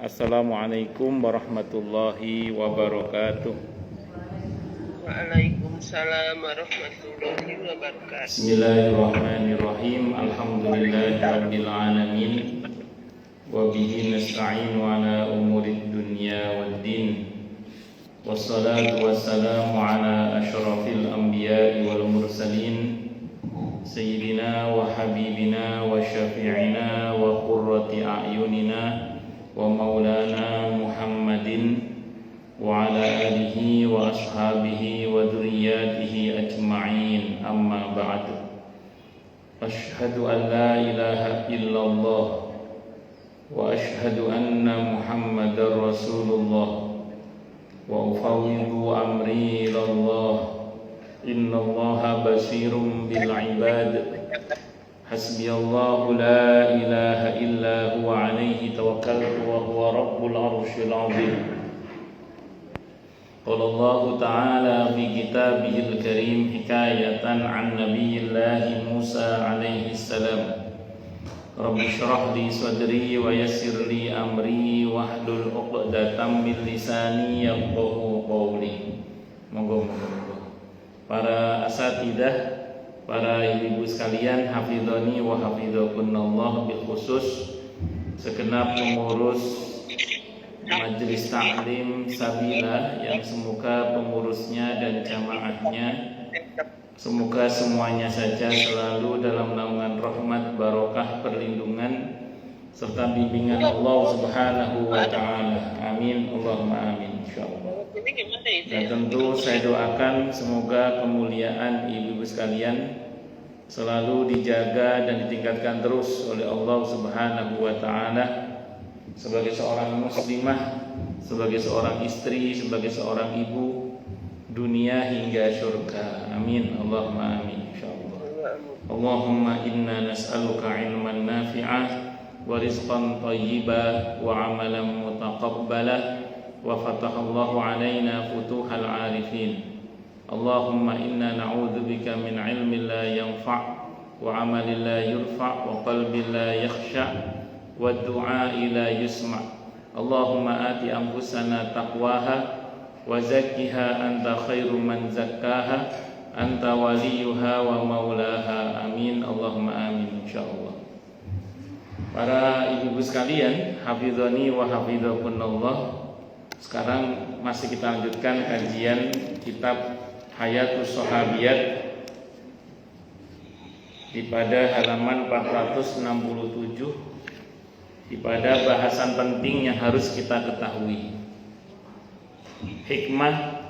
Assalamualaikum warahmatullahi wabarakatuh. Waalaikumsalam warahmatullahi wabarakatuh. Bismillahirrahmanirrahim. Alhamdulillahirabbil alamin. Wa bihi nasta'inu ala umurid dunya waddin. Wassalatu wassalamu ala asyrafil anbiya'i wal mursalin. Sayyidina wa habibina wa syafi'ina wa qurrati a'yunina wa maulana Muhammadin wa ala alihi wa ashabihi wa dzurriyyatihi ajma'in, amma ba'du. Asyhadu an la ilaha illallah wa asyhadu anna Muhammadar Rasulullah wa ufawwidu amri ilallah. Innallaha basirun bil ibad. Hasbiyallahu la ilaha illa huwa alaihi tawakkaltu wa huwa rabbul arsyil azim. Qala Allah ta'ala fi kitabihil karim hikayatan an nabiyillahi Musa alaihi salam. Rabbi shrah li sadri wa yassir li amri wahlul 'uqdatam min lisani yafqahu qawli. Monggo. Para asatidzah, para ibu sekalian, hafizani wa hafizakunallah, bil khusus segenap pengurus Majelis Ta'lim Sabila yang semoga pengurusnya dan jamaahnya semoga semuanya saja selalu dalam naungan rahmat, barokah, perlindungan serta bimbingan Allah Subhanahu wa taala. Amin, Allahumma amin, insyaallah. Dan tentu saya doakan semoga kemuliaan ibu-ibu sekalian selalu dijaga dan ditingkatkan terus oleh Allah Subhanahu wa taala sebagai seorang muslimah, sebagai seorang istri, sebagai seorang ibu, dunia hingga surga. Amin, Allahumma amin, insyaallah. Allahumma inna nas'aluka ilman nafi'ah wa rizqan thayyiban wa amalan mutaqabbalah wa fatahallahu alaina futuhal arifin. Allahumma inna na'udzubika min ilmin la yanfa' wa amalin la yurfa' wa qalbin la yakhsha' wa du'a'i la yusma'. Allahumma ati anfusana taqwaha wa zakkiha anta khairu man zakkaha anta waliyuha wa maulaha. Amin, Allahumma amin, insyaallah. Para ibu-ibu sekalian, hafizani wa hafizakunallah. Sekarang masih kita lanjutkan kajian kitab Hayatus Sahabiyat di pada halaman 467 di pada bahasan penting yang harus kita ketahui. Hikmah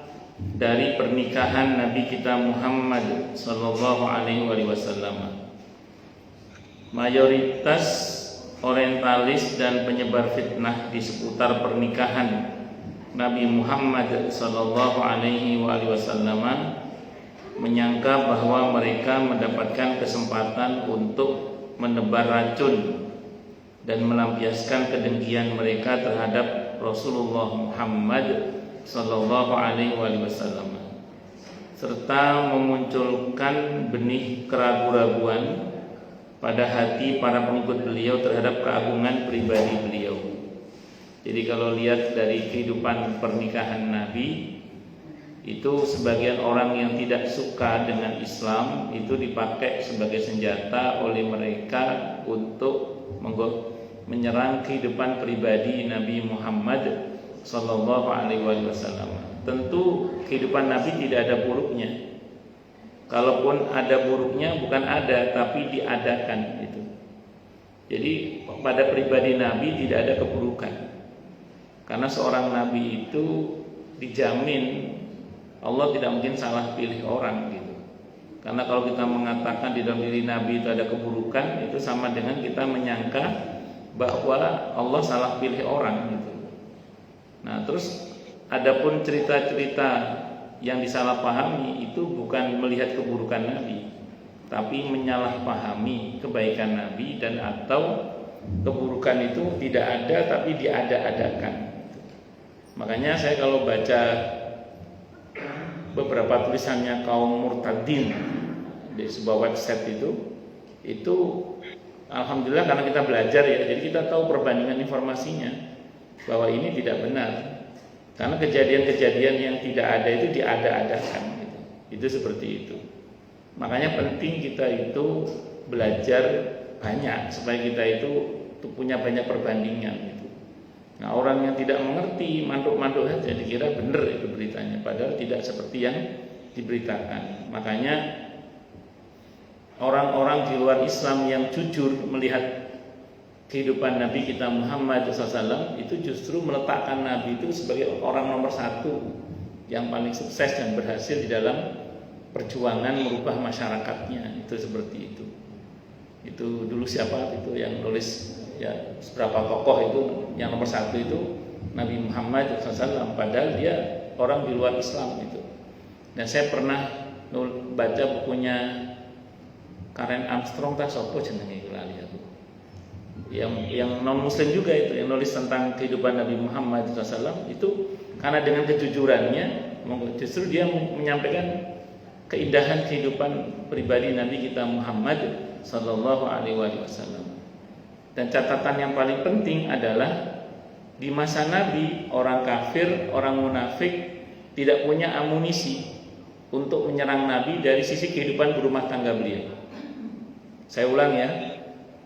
dari pernikahan Nabi kita Muhammad sallallahu alaihi wasallam. Mayoritas orientalis dan penyebar fitnah di seputar pernikahan Nabi Muhammad sallallahu alaihi wasallam menyangka bahwa mereka mendapatkan kesempatan untuk menebar racun dan melampiaskan kedengkian mereka terhadap Rasulullah Muhammad sallallahu alaihi wasallam serta memunculkan benih keraguan-raguan pada hati para pengikut beliau terhadap keagungan pribadi beliau. Jadi kalau lihat dari kehidupan pernikahan Nabi, itu sebagian orang yang tidak suka dengan Islam itu dipakai sebagai senjata oleh mereka untuk menyerang kehidupan pribadi Nabi Muhammad sallallahu alaihi wasallam. Tentu kehidupan Nabi tidak ada buruknya. Kalaupun ada buruknya bukan ada, tapi diadakan itu. Jadi pada pribadi Nabi tidak ada keburukan. Karena seorang nabi itu dijamin Allah tidak mungkin salah pilih orang gitu. Karena kalau kita mengatakan di dalam diri nabi itu ada keburukan, itu sama dengan kita menyangka bahwa Allah salah pilih orang gitu. Nah, terus adapun cerita-cerita yang disalahpahami itu bukan melihat keburukan nabi, tapi menyalahpahami kebaikan nabi dan atau keburukan itu tidak ada tapi diada-adakan. Makanya saya kalau baca beberapa tulisannya kaum murtadin di sebuah website itu alhamdulillah karena kita belajar ya, jadi kita tahu perbandingan informasinya. bahwa ini tidak benar. Karena kejadian-kejadian yang tidak ada itu diada-adakan gitu. Itu seperti itu. Makanya penting kita itu belajar banyak supaya kita itu punya banyak perbandingan gitu. Nah, orang yang tidak mengerti manduk-manduk saja dikira benar itu beritanya, padahal tidak seperti yang diberitakan. Makanya orang-orang di luar Islam yang jujur melihat kehidupan Nabi kita Muhammad SAW itu justru meletakkan Nabi itu sebagai orang nomor satu yang paling sukses dan berhasil di dalam perjuangan merubah masyarakatnya. Itu seperti itu. Itu dulu siapa itu yang nulis ya seberapa tokoh itu yang nomor satu itu Nabi Muhammad SAW, padahal dia orang di luar Islam itu. Dan saya pernah baca bukunya Karen Armstrong tak sopo jenenge lali aku. Yang non muslim juga itu yang nulis tentang kehidupan Nabi Muhammad SAW itu, karena dengan kejujurannya justru dia menyampaikan keindahan kehidupan pribadi Nabi kita Muhammad Sallallahu Alaihi Wasallam. Dan catatan yang paling penting adalah di masa Nabi orang kafir, orang munafik tidak punya amunisi untuk menyerang Nabi dari sisi kehidupan berumah tangga beliau. Saya ulang ya,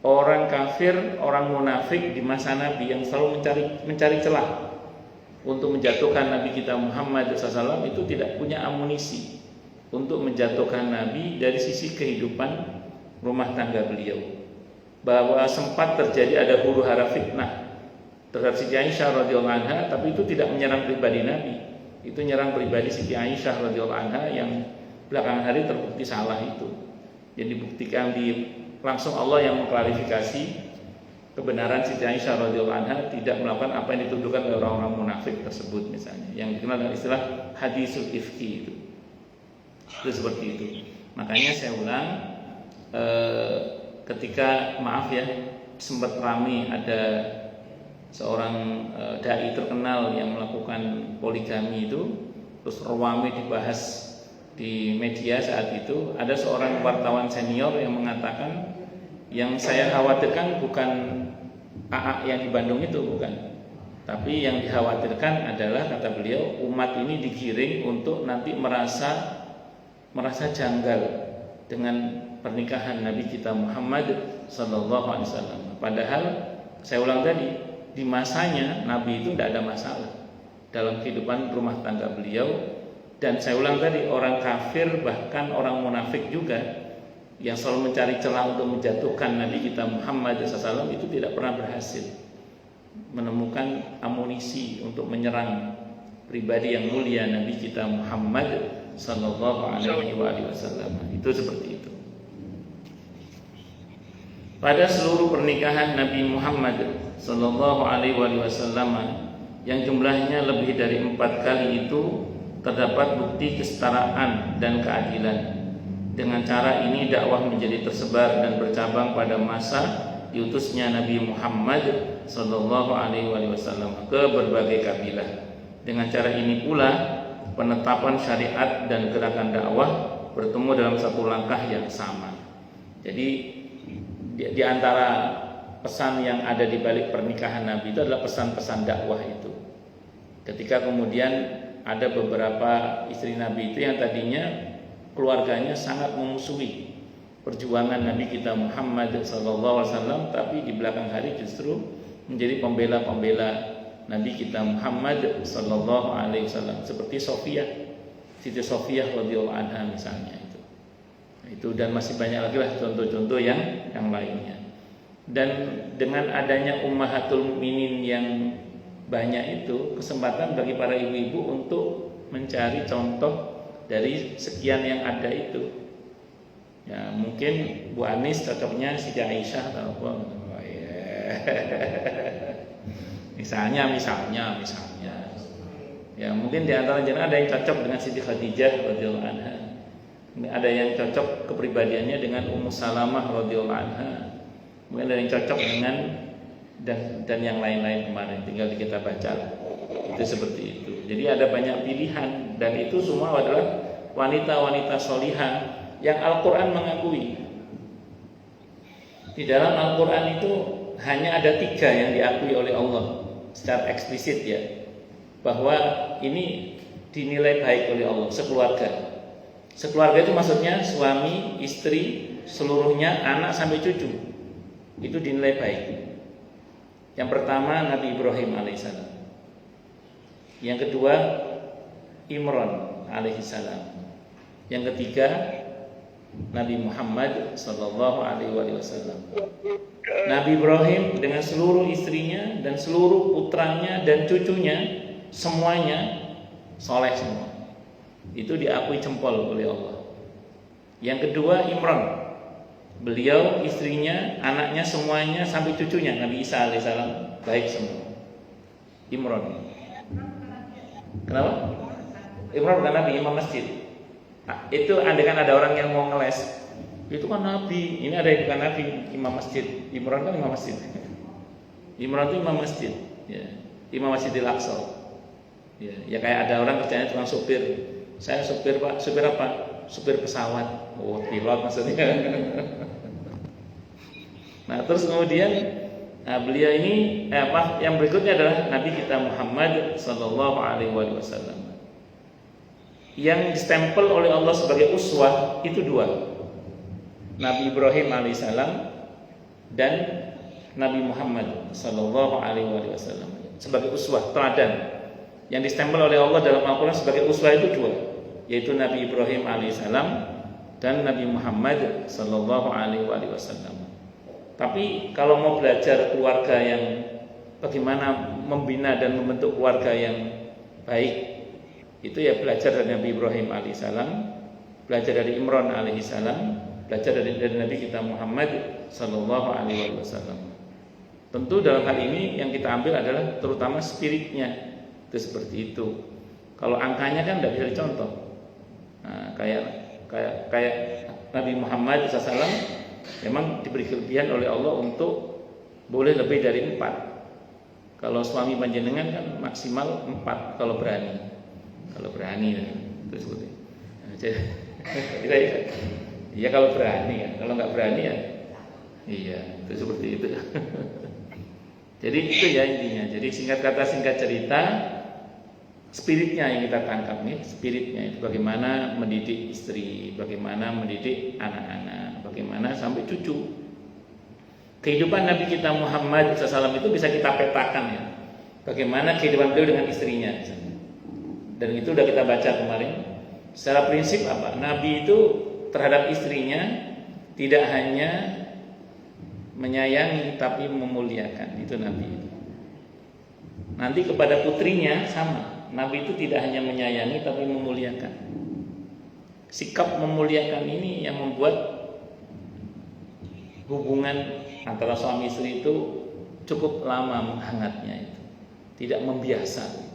orang kafir, orang munafik di masa Nabi yang selalu mencari celah untuk menjatuhkan Nabi kita Muhammad SAW itu tidak punya amunisi untuk menjatuhkan Nabi dari sisi kehidupan rumah tangga beliau. Bahwa sempat terjadi ada huru hara fitnah terhadap Siti Aisyah radhiyallahu anha, tapi itu tidak menyerang pribadi Nabi. Itu menyerang pribadi Siti Aisyah radhiyallahu anha yang belakangan hari terbukti salah itu. Jadi dibuktikan langsung Allah yang mengklarifikasi kebenaran Siti Aisyah radhiyallahu anha tidak melakukan apa yang dituduhkan oleh orang-orang munafik tersebut misalnya, yang dikenal dengan istilah hadisul ifki itu seperti itu. Makanya saya ulang, ketika maaf ya sempat ramai ada seorang dai terkenal yang melakukan poligami itu, terus ramai dibahas di media saat itu. Ada seorang wartawan senior yang mengatakan, yang saya khawatirkan bukan AA yang di Bandung itu, bukan, tapi yang dikhawatirkan adalah, kata beliau, umat ini digiring untuk nanti merasa janggal dengan pernikahan Nabi kita Muhammad Sallallahu Alaihi Wasallam. Padahal saya ulang tadi, di masanya Nabi itu tidak ada masalah dalam kehidupan rumah tangga beliau. Dan saya ulang tadi, orang kafir bahkan orang munafik juga yang selalu mencari celah untuk menjatuhkan Nabi kita Muhammad SAW itu tidak pernah berhasil menemukan amunisi untuk menyerang pribadi yang mulia Nabi kita Muhammad Sallallahu Alaihi Wasallam. Itu seperti itu. Pada seluruh pernikahan Nabi Muhammad Sallallahu Alaihi Wasallam yang jumlahnya lebih dari 4 kali itu terdapat bukti kesetaraan dan keadilan. Dengan cara ini dakwah menjadi tersebar dan bercabang pada masa diutusnya Nabi Muhammad Sallallahu Alaihi Wasallam ke berbagai kabilah. Dengan cara ini pula penetapan syariat dan gerakan dakwah bertemu dalam satu langkah yang sama. Jadi di antara pesan yang ada di balik pernikahan Nabi itu adalah pesan-pesan dakwah itu. Ketika kemudian ada beberapa istri Nabi itu yang tadinya keluarganya sangat memusuhi perjuangan Nabi kita Muhammad SAW, tapi di belakang hari justru menjadi pembela-pembela Nabi kita Muhammad SAW, seperti Siti Sofiyah radhiyallahu anha misalnya itu. Itu dan masih banyak lagi lah contoh-contoh yang lainnya. Dan dengan adanya ummahatul mukminin yang banyak itu, kesempatan bagi para ibu-ibu untuk mencari contoh dari sekian yang ada itu. Ya, mungkin Bu Anis cocoknya Siti Aisyah atau apa. Oh, yeah. Misalnya. Ya, mungkin di antara jenengan ada yang cocok dengan Siti Khadijah radhiyallahu anha. Ada yang cocok kepribadiannya dengan Ummu Salamah radhiyallahu anha. Mungkin ada yang cocok dengan dan yang lain-lain kemarin, tinggal kita baca lah. Itu seperti itu. Jadi ada banyak pilihan dan itu semua adalah wanita-wanita solihah yang Al-Quran mengakui. Di dalam Al-Quran itu hanya ada 3 yang diakui oleh Allah secara eksplisit ya, bahwa ini dinilai baik oleh Allah sekeluarga. Sekeluarga itu maksudnya suami, istri, seluruhnya, anak sampai cucu. Itu dinilai baik. Yang pertama Nabi Ibrahim alaihissalam. Yang kedua Imran alaihissalam. Yang ketiga Nabi Muhammad sallallahu alaihi wasallam. Nabi Ibrahim dengan seluruh istrinya dan seluruh putranya dan cucunya semuanya soleh semua. Itu diakui jempol oleh Allah. Yang kedua Imran. Beliau, istrinya, anaknya semuanya sampai cucunya Nabi Isa alaihissalam baik semua. Imran. Kenapa? Imran bukan Nabi, imam masjid. Nah, itu andaikan ada orang yang mau ngeles, itu kan Nabi. Ini ada yang bukan Nabi, imam masjid. Imran kan imam masjid. Imran itu imam masjid, ya. Imam Masjidil Aqsa. Ya kayak ada orang kerjanya tukang supir. Saya supir Pak, supir apa? Supir pesawat. Oh, pilot maksudnya. Nah, terus kemudian beliau ini yang berikutnya adalah Nabi kita Muhammad sallallahu alaihi wasallam. Yang distempel oleh Allah sebagai uswah itu dua, Nabi Ibrahim alaihissalam dan Nabi Muhammad sallallahu alaihi wasallam sebagai uswah teladan. Yang distempel oleh Allah dalam Al-Quran sebagai uswah itu dua, yaitu Nabi Ibrahim alaihissalam dan Nabi Muhammad sallallahu alaihi wasallam. Tapi kalau mau belajar keluarga yang bagaimana membina dan membentuk keluarga yang baik, itu ya belajar dari Nabi Ibrahim alaihissalam, belajar dari Imran alaihissalam, belajar dari Nabi kita Muhammad sallallahu alaihi wasallam. Tentu dalam hal ini yang kita ambil adalah terutama spiritnya, itu seperti itu. Kalau angkanya kan tidak bisa dicontoh. Nah, kayak Nabi Muhammad SAW memang diberi kelebihan oleh Allah untuk boleh lebih dari 4. Kalau suami panjenengan kan maksimal 4 kalau berani. Kalau berani terus seperti. Iya kalau berani kan. Kalau nggak berani ya iya itu seperti itu. Jadi itu ya intinya. Jadi singkat kata singkat cerita, spiritnya yang kita tangkap nih, spiritnya itu bagaimana mendidik istri, bagaimana mendidik anak-anak, bagaimana sampai cucu. Kehidupan Nabi kita Muhammad SAW itu bisa kita petakan ya. Bagaimana kehidupan beliau dengan istrinya. Dan itu sudah kita baca kemarin. Secara prinsip apa? Nabi itu terhadap istrinya tidak hanya menyayangi tapi memuliakan. Itu Nabi itu. Nanti kepada putrinya sama. Nabi itu tidak hanya menyayangi tapi memuliakan. Sikap memuliakan ini yang membuat hubungan antara suami istri itu cukup lama menghangatnya itu. Tidak membiasa.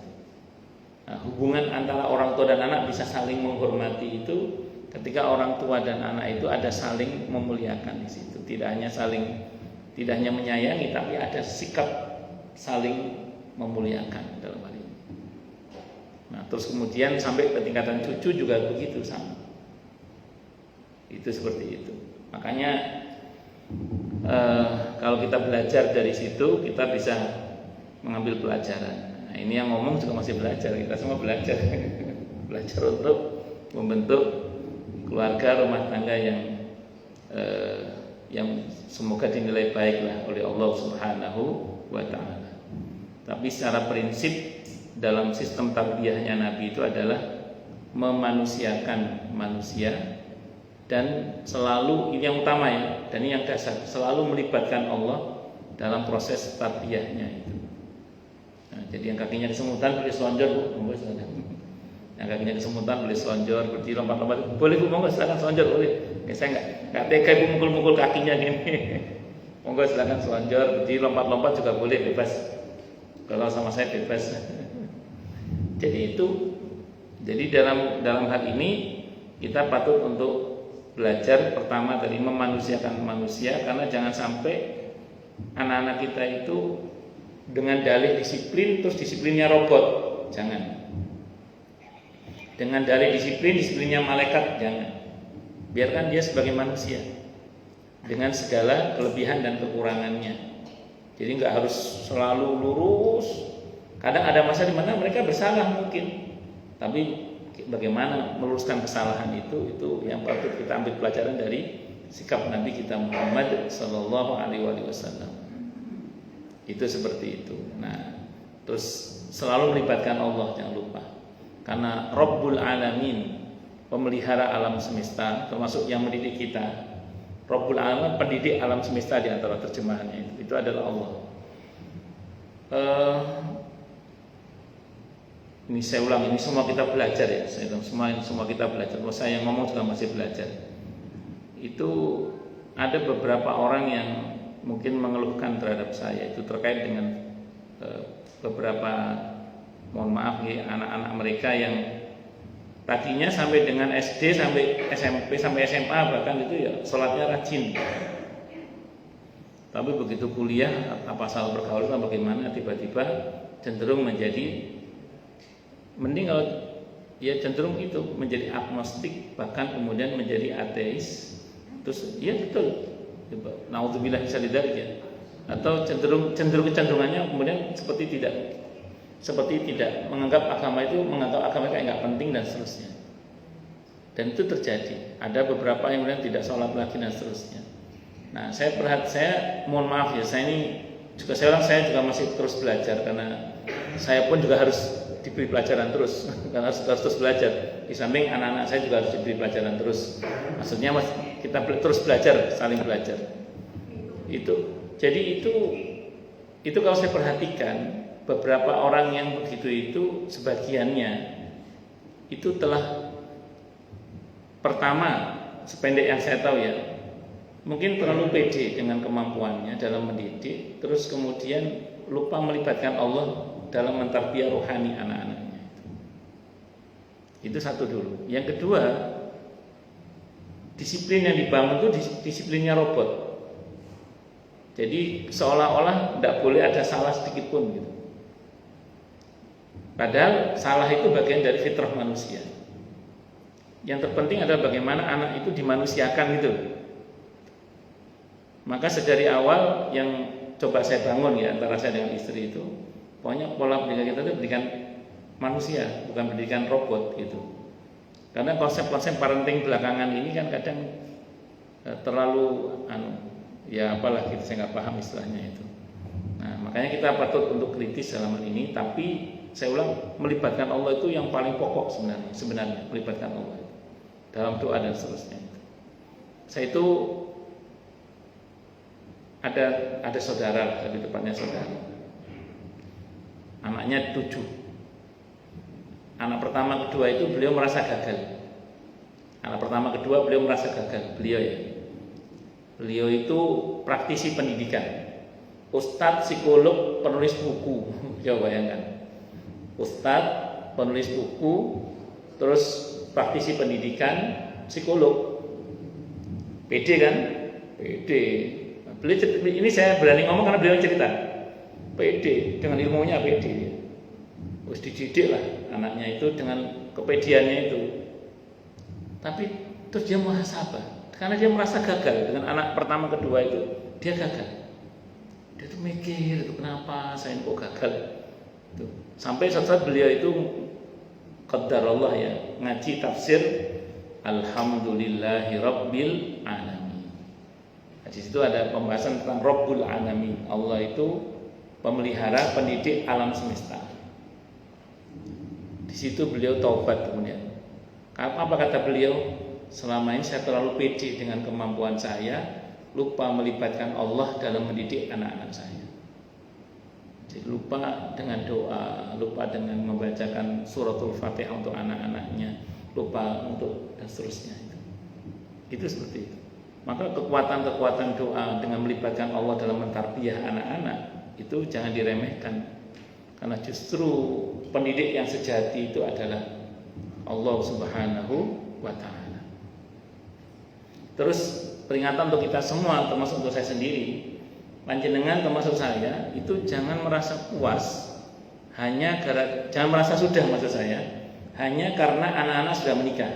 Nah, hubungan antara orang tua dan anak bisa saling menghormati itu ketika orang tua dan anak itu ada saling memuliakan di situ. Tidak hanya menyayangi tapi ada sikap saling memuliakan dalam hal ini. Nah, terus kemudian sampai ke tingkatan cucu juga begitu sama. Itu seperti itu. Makanya kalau kita belajar dari situ kita bisa mengambil pelajaran. Nah, ini yang ngomong juga masih belajar. Kita semua belajar. Belajar untuk membentuk keluarga rumah tangga yang semoga dinilai baiklah oleh Allah Subhanahu wa taala. Tapi secara prinsip dalam sistem tarbiyahnya Nabi itu adalah memanusiakan manusia dan selalu ini yang utama ya, dan ini yang dasar, selalu melibatkan Allah dalam proses tarbiyahnya itu. Nah, jadi yang kakinya kesemutan boleh selonjor Bu, monggo silakan. Yang kakinya kesemutan boleh selonjor, berdiri lompat-lompat, boleh Bu, monggo silakan selonjor boleh. Ya, saya enggak tega Ibu mukul-mukul kakinya gini. Monggo silakan selonjor, berdiri lompat-lompat juga boleh, bebas. Kalau sama saya bebas. Jadi dalam hal ini kita patut untuk belajar pertama dari memanusiakan manusia, karena jangan sampai anak-anak kita itu dengan dalih disiplin terus disiplinnya robot, jangan. Dengan dalih disiplin disiplinnya malaikat, jangan. Biarkan dia sebagai manusia dengan segala kelebihan dan kekurangannya. Jadi nggak harus selalu lurus. Kadang ada masa di mana mereka bersalah mungkin, tapi bagaimana meluruskan kesalahan itu yang patut kita ambil pelajaran dari sikap Nabi kita Muhammad Sallallahu Alaihi Wasallam. Itu seperti itu. Nah, terus selalu melibatkan Allah, jangan lupa. Karena Rabbul Alamin, pemelihara alam semesta, termasuk yang mendidik kita. Rabbul Alamin, pendidik alam semesta di antara terjemahannya itu adalah Allah. Ini saya ulang, ini semua kita belajar ya. Semua kita belajar. Kalau saya yang ngomong juga masih belajar. Itu ada beberapa orang yang mungkin mengeluhkan terhadap saya itu terkait dengan beberapa, mohon maaf ya, anak-anak mereka yang tadinya sampai dengan SD sampai SMP sampai SMA bahkan itu ya sholatnya rajin. Tapi begitu kuliah apa salah bergaul atau bagaimana tiba-tiba cenderung menjadi mending kalau ya cenderung itu menjadi agnostik, bahkan kemudian menjadi ateis. Terus ya betul, naudzubillah bisa didalik ya. Atau cenderung kecenderungannya kemudian seperti tidak menganggap agama kayak nggak penting dan seterusnya. Dan itu terjadi. Ada beberapa yang kemudian tidak sholat lagi dan seterusnya. Nah, saya mohon maaf ya, saya juga masih terus belajar karena saya pun juga harus diberi pelajaran terus, karena harus terus belajar. Di samping anak-anak saya juga harus diberi pelajaran terus. Maksudnya kita terus belajar, saling belajar. Jadi itu kalau saya perhatikan beberapa orang yang begitu itu sebagiannya itu telah pertama, sependek yang saya tahu ya, mungkin terlalu pede dengan kemampuannya dalam mendidik, terus kemudian lupa melibatkan Allah dalam mentarbiyah rohani anak-anaknya. Itu satu dulu. Yang kedua, disiplin yang dibangun itu disiplinnya robot. Jadi seolah-olah tidak boleh ada salah sedikit pun gitu. Padahal salah itu bagian dari fitrah manusia. Yang terpenting adalah bagaimana anak itu dimanusiakan gitu. Maka sedari awal yang coba saya bangun ya antara saya dengan istri itu, pokoknya pola pendidikan kita itu pendidikan manusia, bukan pendidikan robot gitu. Karena konsep-konsep parenting belakangan ini kan kadang terlalu ya apalah gitu, saya nggak paham istilahnya itu. Nah, makanya kita patut untuk kritis dalam hal ini, tapi saya ulang, melibatkan Allah itu yang paling pokok sebenarnya melibatkan Allah itu dalam doa dan seterusnya. Saya itu ada saudara, lebih tepatnya saudara. Anaknya 7. Anak pertama kedua itu beliau merasa gagal. Anak pertama kedua beliau merasa gagal. Beliau itu praktisi pendidikan, ustadz, psikolog, penulis buku. Coba bayangkan, ustadz, penulis buku, terus praktisi pendidikan, psikolog. Pede kan? Pede. Ini saya berani ngomong karena beliau cerita. Pede, dengan ilmunya pede. Terus dididik lah anaknya itu dengan kepediannya itu. Tapi terus dia merasa apa? Karena dia merasa gagal dengan anak pertama kedua itu, dia gagal. Dia tuh mikir, itu kenapa saya kok gagal? Tuh. Sampai saat beliau itu qadarullah ya, ngaji tafsir Alhamdulillahi Rabbil Alamin. Nah, di situ ada pembahasan tentang Rabbul Alamin. Allah itu pemelihara, pendidik alam semesta. Di situ beliau taubat kemudian. Apa kata beliau? Selama ini saya terlalu pede dengan kemampuan saya, lupa melibatkan Allah dalam mendidik anak-anak saya. Jadi lupa dengan doa, lupa dengan membacakan suratul Fatihah untuk anak-anaknya, lupa untuk dan seterusnya. Itu seperti itu. Maka kekuatan doa dengan melibatkan Allah dalam mentarbiyah anak-anak itu jangan diremehkan. Karena justru pendidik yang sejati itu adalah Allah Subhanahu wa Ta'ala. Terus peringatan untuk kita semua, termasuk untuk saya sendiri, panjenengan termasuk saya, itu jangan merasa puas jangan merasa sudah, maksud saya, hanya karena anak-anak sudah menikah.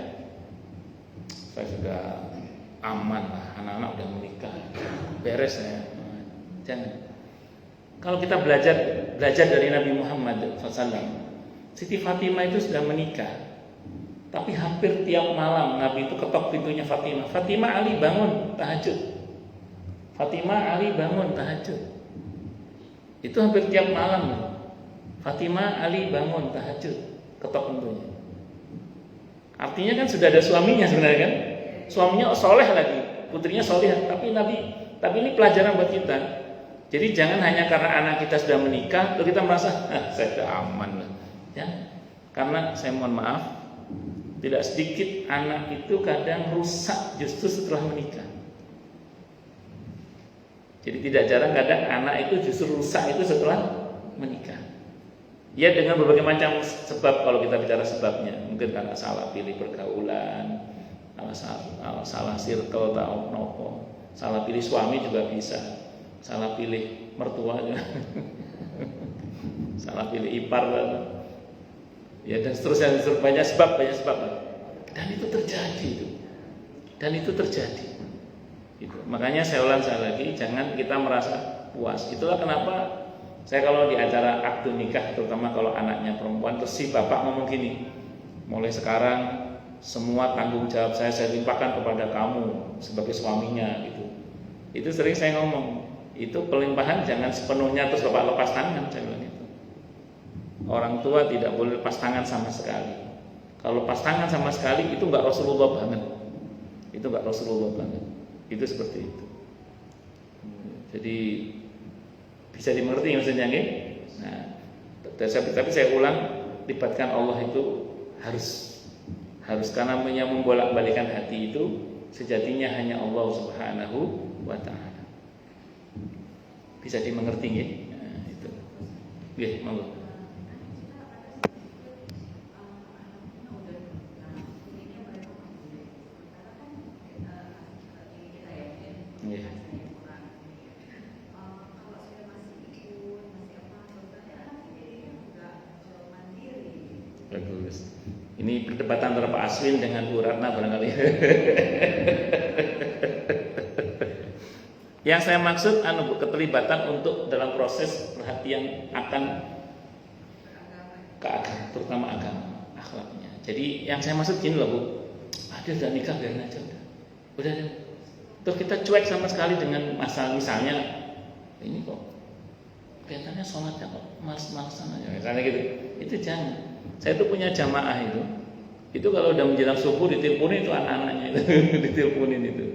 Saya sudah aman lah, anak-anak sudah menikah, beres saya. Jangan. Kalau kita belajar dari Nabi Muhammad SAW, Siti Fatimah itu sudah menikah, tapi hampir tiap malam Nabi itu ketok pintunya Fatimah. Fatimah, Ali bangun tahajud. Fatimah, Ali bangun tahajud. Itu hampir tiap malam. Fatimah, Ali bangun tahajud, ketok pintunya. Artinya kan sudah ada suaminya sebenarnya kan. Suaminya soleh lagi, putrinya soleh. Tapi ini pelajaran buat kita. Jadi jangan hanya karena anak kita sudah menikah lalu kita merasa saya sudah aman lah. Ya. Karena saya mohon maaf, tidak sedikit anak itu kadang rusak justru setelah menikah. Jadi tidak jarang kadang anak itu justru rusak itu setelah menikah. Ya dengan berbagai macam sebab, kalau kita bicara sebabnya, mungkin karena salah pilih pergaulan, salah circle atau nopo, salah pilih suami juga bisa, salah pilih mertua juga, salah pilih ipar, ya dan seterusnya, banyak sebab. Dan itu terjadi. Gitu. Makanya saya ulang sekali lagi, jangan kita merasa puas. Itulah kenapa saya kalau di acara akad nikah, terutama kalau anaknya perempuan, terus si bapak ngomong gini, mulai sekarang semua tanggung jawab saya limpahkan kepada kamu sebagai suaminya gitu. Itu sering saya ngomong, itu pelimpahan jangan sepenuhnya terus bapak lepas tangan, saya bilang itu. Orang tua tidak boleh lepas tangan sama sekali. Kalau lepas tangan sama sekali itu enggak Rasulullah banget. Itu seperti itu. Jadi bisa dimengerti maksudnya nggih? Nah, tapi saya ulang, libatkan Allah itu harus karena yang membolak-balikan hati itu sejatinya hanya Allah Subhanahu wa taala. Bisa dimengerti nggih? Nah, itu. Nggih, monggo. Bagus. Ini perdebatan antara Pak Aswin dengan Bu Ratna barangkali. Yang saya maksud keterlibatan untuk dalam proses perhatian akan keagama, terutama agama, akhlaknya. Jadi yang saya maksud gini loh Bu, dia udah nikah biarin aja udah. Terus kita cuek sama sekali dengan masalah misalnya ini kok kelihatannya sholatnya kok males-malesan aja, misalnya gitu. Itu jangan. Saya tuh punya jamaah itu kalau udah menjelang subuh diteleponin itu anak-anaknya itu diteleponin itu.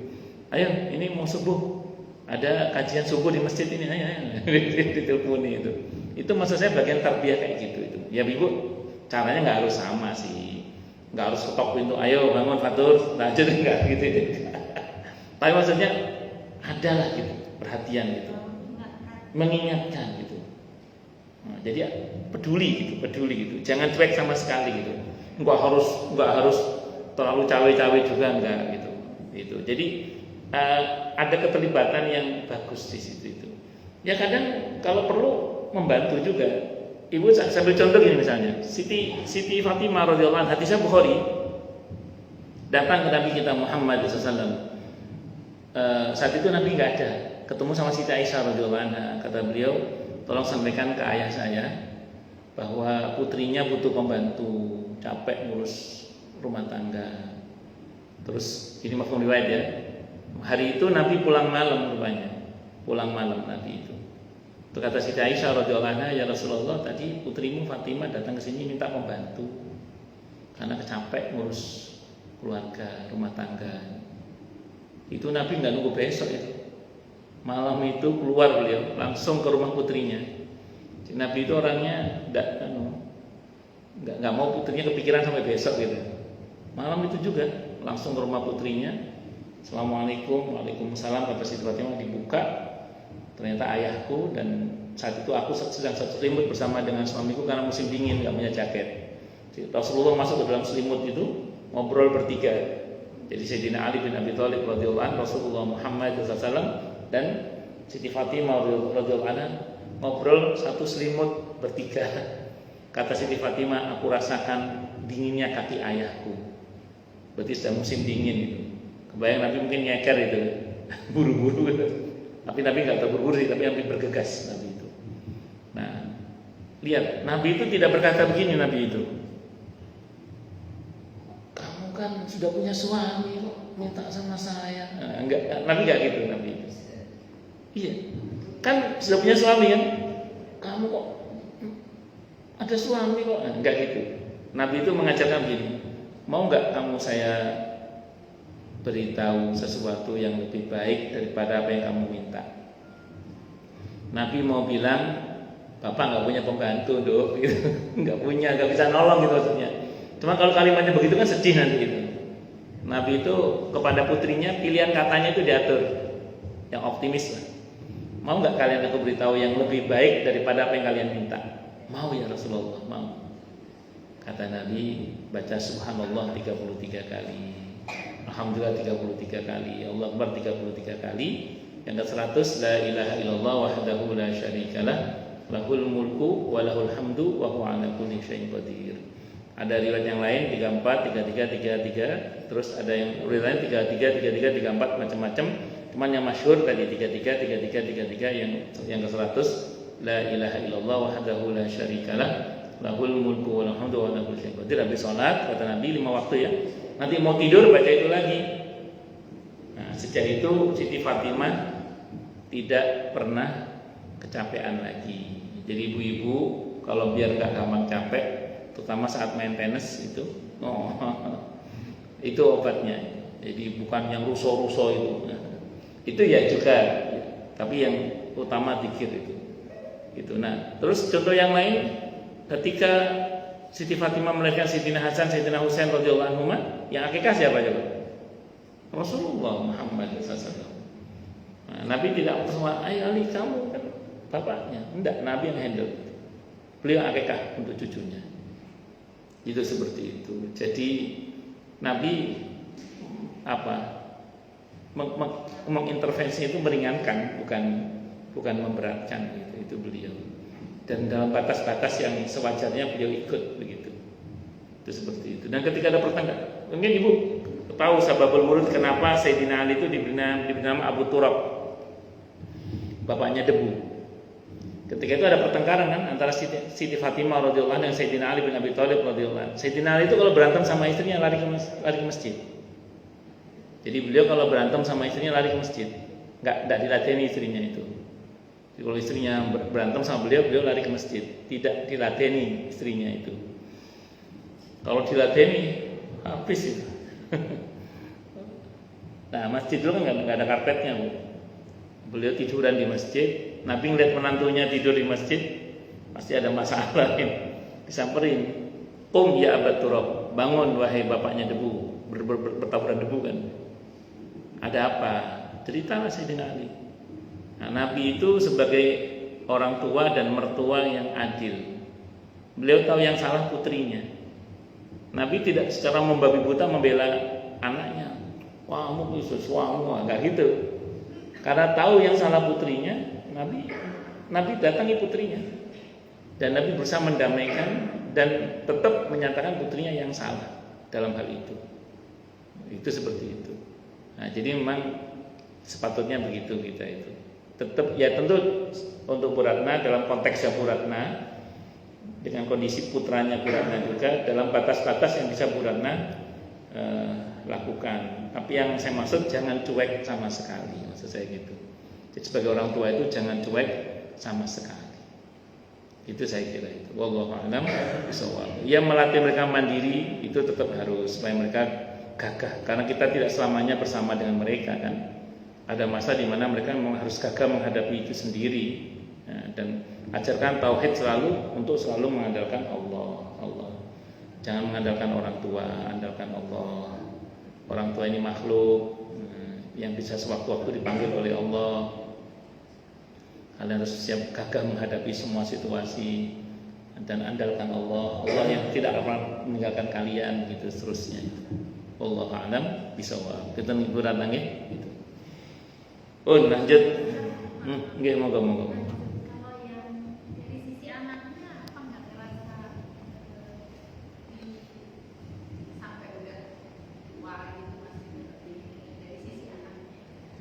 Ayo, ini mau subuh, ada kajian subuh di masjid ini, ayo diteleponin itu. Itu maksud saya bagian tarbiyah kayak gitu itu. Ya Ibu, caranya nggak harus sama sih, nggak harus ketok pintu, ayo bangun fatur, lanjut enggak gitu. Tapi maksudnya adalah gitu perhatian gitu, mengingatkan gitu. Nah, jadi peduli gitu, jangan cuek sama sekali gitu. Enggak harus terlalu cawe-cawe juga enggak gitu. Jadi ada keterlibatan yang bagus di situ itu. Ya kadang kalau perlu membantu juga. Ibu sambil contoh gini misalnya, Siti Fatimah radhiyallahu anha, hadisnya Bukhari, datang ke Nabi kita Muhammad SAW. Saat itu Nabi nggak ada, ketemu sama Siti Aisyah radhiyallahu anha. Kata beliau, tolong sampaikan ke ayah saya bahwa putrinya butuh pembantu, capek ngurus rumah tangga. Terus ini mafhum riwayat ya. Hari itu Nabi pulang malam rupanya. Pulang malam Nabi itu. Itu kata Siti Aisyah radhiyallahu anha, ya Rasulullah, tadi putrimu Fatimah datang ke sini minta pembantu karena capek ngurus keluarga, rumah tangga. Itu Nabi nggak nunggu besok itu. Malam itu keluar beliau langsung ke rumah putrinya. Nabi itu orangnya nggak mau putrinya kepikiran sampai besok gitu. Malam itu juga langsung ke rumah putrinya. Assalamualaikum, waalaikumsalam, kata Siti Fatimah, dibuka. Ternyata ayahku, dan saat itu aku sedang satu selimut bersama dengan suamiku karena musim dingin nggak punya jaket. Rasulullah masuk ke dalam selimut itu ngobrol bertiga. Jadi Sayyidina Ali bin Abi Thalib radhiyallahu anhu, Rasulullah Muhammad SAW dan Siti Fatimah radhiyallahu anha ngobrol satu selimut bertiga. Kata Siti Fatimah, aku rasakan dinginnya kaki ayahku. Berarti sudah musim dingin itu. Kebayang Nabi mungkin nyeker itu, buru-buru. Tapi Nabi nggak terburu-buru sih, tapi hampir bergegas Nabi itu. Lihat, Nabi itu tidak berkata begini. Nabi itu, kamu kan sudah punya suami kok minta sama saya. Enggak, Nabi enggak gitu. Nabi itu, iya, kan sudah punya suami kan, kamu kok ada suami kok, enggak gitu. Nabi itu mengajarkan begini, mau enggak kamu saya beritahu sesuatu yang lebih baik daripada apa yang kamu minta. Nabi mau bilang, Bapak nggak punya pembantu, Dok, gitu. nggak bisa nolong gitu maksudnya. Cuma kalau kalimatnya begitu kan sedih nanti gitu. Nabi itu kepada putrinya pilihan katanya itu diatur, yang optimis lah. Mau nggak kalian aku beritahu yang lebih baik daripada apa yang kalian minta? Mau ya Rasulullah, mau. Kata Nabi, baca Subhanallah 33 kali, Alhamdulillah 33 kali, Allah Akbar 33 kali. Yang ke-100, la ilaha illallah wahdahu la syarikalah, lahul mulku wa lahul hamdu wa huwa ala kulli syai'in qadir. Ada riwayat yang lain 34, 33, 33, terus ada yang riwayat lain 33, 34 macam-macam. Cuman yang masyhur tadi 33, 33, 33 yang ke-100, la ilaha illallah wahdahu la syarikalah, lahul mulku wa lahul hamdu wa ala kulli syai'in qadir. Habis salat kata Nabi 5 waktu ya. Nanti mau tidur baca itu lagi. Nah, sejak itu Siti Fatimah tidak pernah kecapean lagi. Jadi ibu-ibu kalau biar nggak gampang capek, terutama saat main tenis itu, itu obatnya. Jadi bukan yang ruso-ruso itu ya juga, tapi yang utama zikir itu. Gitu. Nah, terus contoh yang lain, ketika Siti Fatimah melahirkan Sayyidina Hasan, Sayyidina Husain radhiyallahu anhuma, yang akikah siapa coba? Rasulullah Muhammad SAW. Nah, Nabi tidak semua, ayo Ali kamu kan bapaknya. Enggak, Nabi yang handle. Beliau akikah untuk cucunya. Itu seperti itu. Jadi Nabi mengintervensi itu meringankan, bukan memberatkan gitu. Itu beliau. Dan dalam batas-batas yang sewajarnya beliau ikut begitu. Itu seperti itu. Dan ketika ada pertengkaran, mungkin ibu tahu sababul wurud kenapa Sayyidina Ali itu diberi nama Abu Turab, bapaknya debu. Ketika itu ada pertengkaran kan antara Siti Fatimah radhiyallahu anha dan Sayyidina Ali bin Abi Thalib radhiyallahu anhu. Sayyidina Ali itu kalau berantem sama istrinya lari ke masjid. Jadi beliau kalau berantem sama istrinya lari ke masjid. Enggak dilatihani istrinya itu. Jadi kalau istrinya berantem sama beliau lari ke masjid. Tidak dilatihani istrinya itu. Kalau dilatihani habis itu. Nah, masjid dulu kan nggak ada karpetnya, Bu. Beliau tiduran di masjid, Nabi ngeliat menantunya tidur di masjid, pasti ada masalah lain. Disamperin, "Qum ya Abu Turab, bangun wahai bapaknya debu." Bertaburan debu kan. Ada apa? Ceritalah Sayyidina Ali. Nah, Nabi itu sebagai orang tua dan mertua yang adil. Beliau tahu yang salah putrinya. Nabi tidak secara membabi buta membela anaknya. Wah, kamu bisa suamu, enggak gitu. Karena tahu yang salah putrinya, Nabi datangi putrinya. Dan Nabi berusaha mendamaikan dan tetap menyatakan putrinya yang salah dalam hal itu. Itu seperti itu. Nah, jadi memang sepatutnya begitu kita itu. Tetap ya tentu untuk Bu Ratna dalam konteksnya Bu Ratna dengan kondisi putranya Bu Ratna juga dalam batas-batas yang bisa Bu Ratna lakukan. Tapi yang saya maksud jangan cuek sama sekali, maksud saya gitu. Jadi sebagai orang tua itu jangan cuek sama sekali. Itu saya kira itu. Wallahu a'lam bishawab. Ya melatih mereka mandiri itu tetap harus supaya mereka gagah. Karena kita tidak selamanya bersama dengan mereka kan. Ada masa di mana mereka memang harus gagah menghadapi itu sendiri. Nah, dan ajarkan tauhid selalu untuk selalu mengandalkan Allah. Jangan mengandalkan orang tua, andalkan Allah. Orang tua ini makhluk yang bisa sewaktu-waktu dipanggil oleh Allah. Kalian harus siap gagah menghadapi semua situasi dan andalkan Allah. Allah yang tidak akan meninggalkan kalian gitu seterusnya. Wallahu a'lam bishawab. Kita hiburan nggih gitu. Oh, lanjut. Nggih, moga-moga.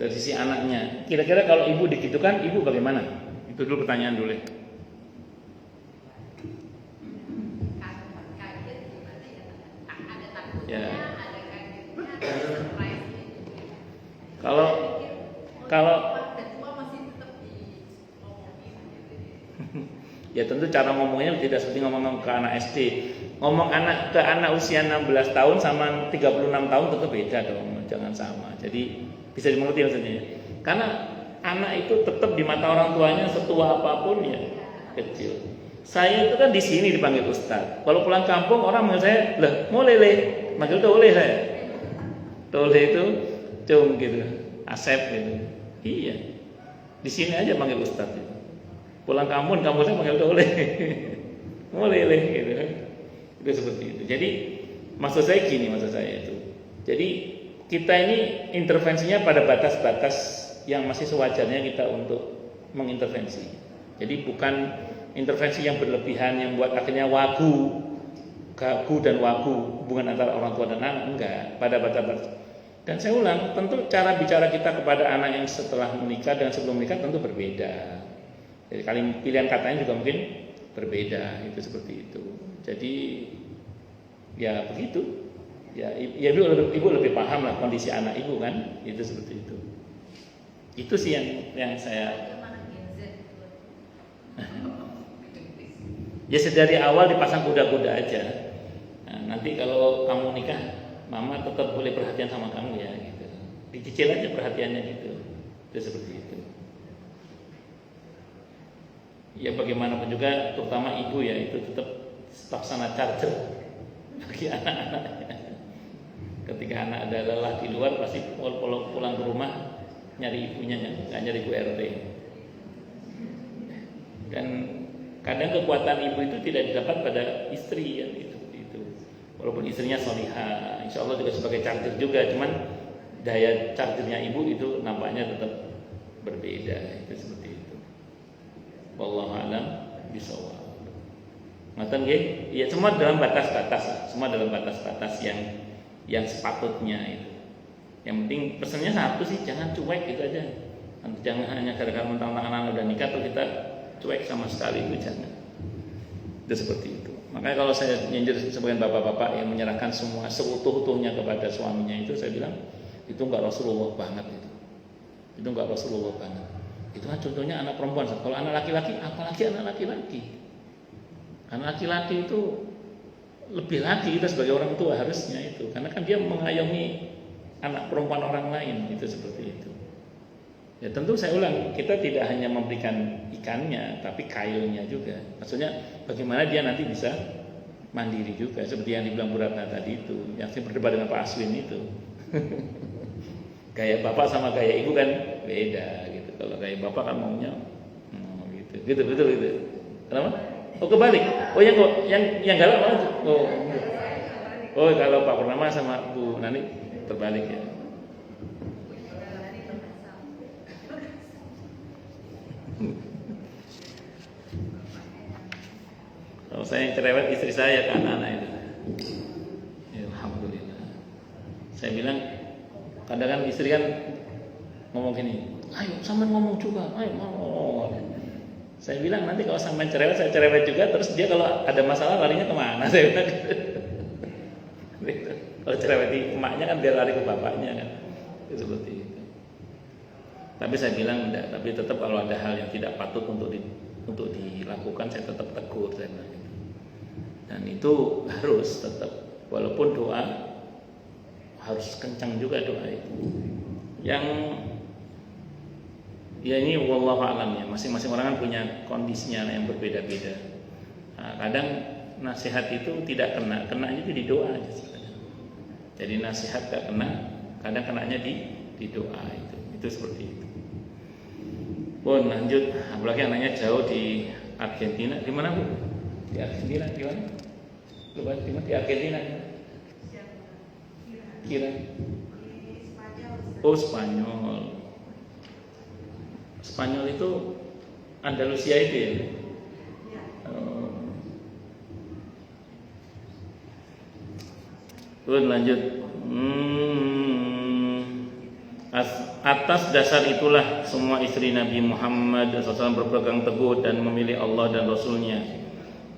Dari sisi anaknya, kira-kira kalau ibu digitukan, ibu bagaimana? Itu dulu pertanyaan dulu. Ya. Kalau ya tentu cara ngomongnya tidak seperti ngomong ke anak SD. Ngomong ke anak usia 16 tahun sama 36 tahun tentu beda dong, jangan sama. Jadi bisa dimengerti maksudnya. Karena anak itu tetap di mata orang tuanya setua apapun ya kecil. Saya itu kan di sini dipanggil Ustaz. Kalau pulang kampung orang manggil saya, "Lah, mau lele." Manggil Tole saya. Tole itu cung gitu, Asep gitu. Iya. Di sini aja panggil Ustaz itu. Pulang kampung saya panggil Tole. Mau lele gitu. Itu seperti itu. Jadi maksud saya itu. Jadi kita ini intervensinya pada batas-batas yang masih sewajarnya kita untuk mengintervensi. Jadi bukan intervensi yang berlebihan yang buat akhirnya gagu dan wagu hubungan antara orang tua dan anak, enggak, pada batas-batas. Dan saya ulang, tentu cara bicara kita kepada anak yang setelah menikah dan sebelum menikah tentu berbeda. Jadi pilihan katanya juga mungkin berbeda, itu seperti itu. Jadi ya begitu. Ya ibu lebih paham lah kondisi anak ibu kan, itu seperti itu. Itu sih yang saya. Ya sedari awal dipasang kuda-kuda aja. Nah, nanti kalau kamu nikah, mama tetap boleh perhatian sama kamu ya, gitu. Dicicil aja perhatiannya gitu. Itu seperti itu. Ya bagaimanapun juga, terutama ibu ya itu tetap laksana charger bagi anak-anaknya. Ketika anak ada lelah di luar, pasti pulang ke rumah nyari ibunya, nggak nyari Bu RT. Dan kadang kekuatan ibu itu tidak didapat pada istri ya, itu. Walaupun istrinya solihah, insya Allah juga sebagai charger juga, cuman daya chargernya ibu itu nampaknya tetap berbeda, itu seperti itu. Wallahu a'lam bishawab. Ngoten nggih? Ya semua dalam batas-batas, semua dalam batas-batas yang sepatutnya itu. Yang penting pesannya satu sih, jangan cuek gitu aja. Jangan hanya gara-gara mentang-mentang anak udah nikah tuh kita cuek sama sekali, itu jangan. Itu seperti itu. Makanya kalau saya nyindir sebagian bapak-bapak yang menyerahkan semua seutuh-utuhnya kepada suaminya, itu saya bilang itu enggak Rasulullah banget itu. Itu enggak Rasulullah banget. Itu kan contohnya anak perempuan. Kalau anak laki-laki, apalagi anak laki-laki. Anak laki-laki itu lebih lagi kita sebagai orang tua harusnya itu, karena kan dia mengayomi anak perempuan orang lain, itu seperti itu. Ya tentu saya ulang, kita tidak hanya memberikan ikannya, tapi kailnya juga. Maksudnya bagaimana dia nanti bisa mandiri juga, seperti yang dibilang Bu Ratna tadi itu, yang saya berdebat dengan Pak Aswin itu. Gaya bapak sama gaya ibu kan beda gitu. Kalau gaya bapak kan maunya gitu. Kenapa? Oh kebalik. Oh yang galak mana? Oh kalau Pak Purnama sama Bu Nani terbalik ya. Kalau saya yang cerewet istri saya ke anak-anak itu. Ya, alhamdulillah. Saya bilang kadang kan istri kan ngomong gini, ayo sampean ngomong juga, ayo ngomong. Saya bilang nanti kalau sampean cerewet, saya cerewet juga. Terus dia kalau ada masalah larinya kemana? Saya bilang gitu. Kalau cerewet di emaknya kan dia lari ke bapaknya kan. Itu seperti itu. Tapi saya bilang enggak. Tapi tetap kalau ada hal yang tidak patut untuk dilakukan, saya tetap tegur. Saya bilang gitu. Dan itu harus tetap, walaupun doa harus kencang juga doa itu. Yang ya ini wallahu a'lam ya, masing-masing orang kan punya kondisinya yang berbeda-beda. Nah, kadang nasihat itu tidak kenanya itu di doa aja sih. Jadi nasihat gak kena, kadang kenanya di doa itu seperti itu. Pun lanjut, apalagi anaknya jauh di Argentina, di mana Bu? Di Argentina di mana? Lupa di mana? Di Argentina. Kira. Oh Spanyol. Spanyol itu Andalusia itu ya. Lanjut. Atas dasar itulah semua istri Nabi Muhammad SAW berpegang teguh dan memilih Allah dan Rasulnya,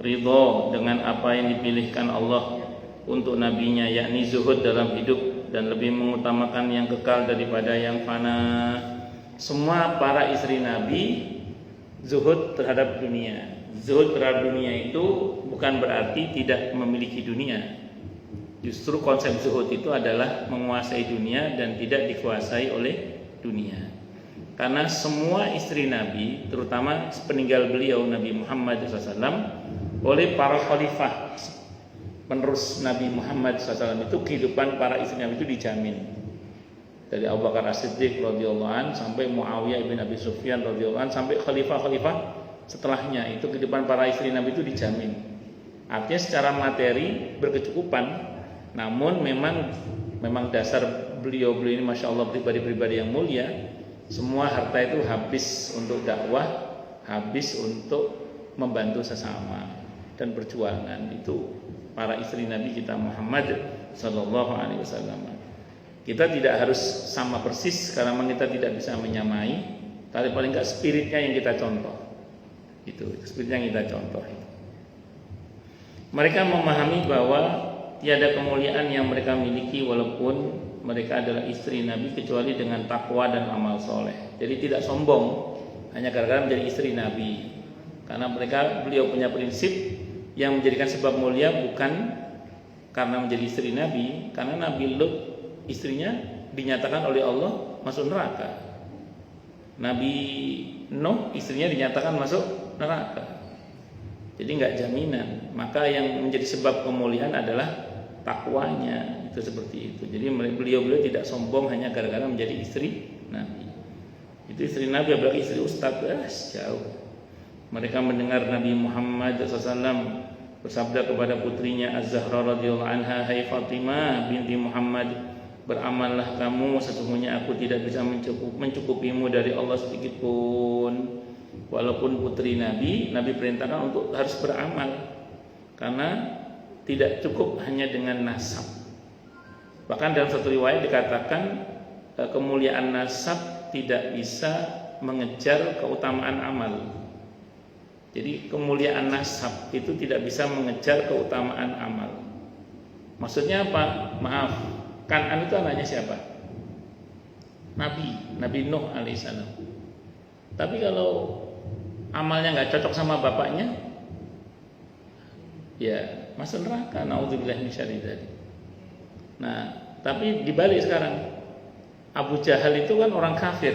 ridho dengan apa yang dipilihkan Allah untuk nabinya, yakni zuhud dalam hidup dan lebih mengutamakan yang kekal daripada yang fana. Semua para istri Nabi zuhud terhadap dunia. Zuhud terhadap dunia itu bukan berarti tidak memiliki dunia. Justru konsep zuhud itu adalah menguasai dunia dan tidak dikuasai oleh dunia. Karena semua istri Nabi, terutama sepeninggal beliau Nabi Muhammad SAW, oleh para khalifah penerus Nabi Muhammad SAW itu kehidupan para istri Nabi itu dijamin. Dari Abu Bakar As-Siddiq radhiyallahu an sampai Muawiyah bin Abi Sufyan radhiyallahu an sampai khalifah-khalifah setelahnya, itu kehidupan para istri Nabi itu dijamin. Artinya secara materi berkecukupan. Namun memang dasar beliau ini Masya Allah pribadi-pribadi yang mulia. Semua harta itu habis untuk dakwah, habis untuk membantu sesama dan perjuangan. Itu para istri Nabi kita Muhammad Sallallahu Alaihi Wasallam. Kita tidak harus sama persis karena memang kita tidak bisa menyamai, tapi paling enggak spiritnya yang kita contoh. Itu spiritnya yang kita contoh. Mereka memahami bahwa tiada kemuliaan yang mereka miliki walaupun mereka adalah istri Nabi kecuali dengan takwa dan amal soleh. Jadi tidak sombong hanya gara-gara menjadi istri Nabi. Karena beliau punya prinsip yang menjadikan sebab mulia bukan karena menjadi istri Nabi. Karena Nabi Lut istrinya dinyatakan oleh Allah masuk neraka. Nabi Nuh istrinya dinyatakan masuk neraka. Jadi nggak jaminan. Maka yang menjadi sebab kemuliaan adalah takwanya, itu seperti itu. Jadi beliau tidak sombong hanya gara-gara menjadi istri Nabi. Itu istri Nabi, apalagi istri ustadz, jauh. Mereka mendengar Nabi Muhammad SAW bersabda kepada putrinya Az-Zahra radhiyallahu anha, "Hai Fatimah binti Muhammad, beramallah kamu, sesungguhnya aku tidak bisa mencukupimu dari Allah sedikit pun." Walaupun putri Nabi perintahkan untuk harus beramal karena tidak cukup hanya dengan nasab. Bahkan dalam satu riwayat dikatakan kemuliaan nasab tidak bisa mengejar keutamaan amal. Jadi kemuliaan nasab itu tidak bisa mengejar keutamaan amal. Maksudnya apa? Maaf, Kan'an itu anaknya siapa? Nabi Nuh alaihissalam. Tapi kalau amalnya nggak cocok sama bapaknya, ya masuk neraka, naudzubillah min syarri dzalik. Nah, tapi dibalik sekarang, Abu Jahal itu kan orang kafir.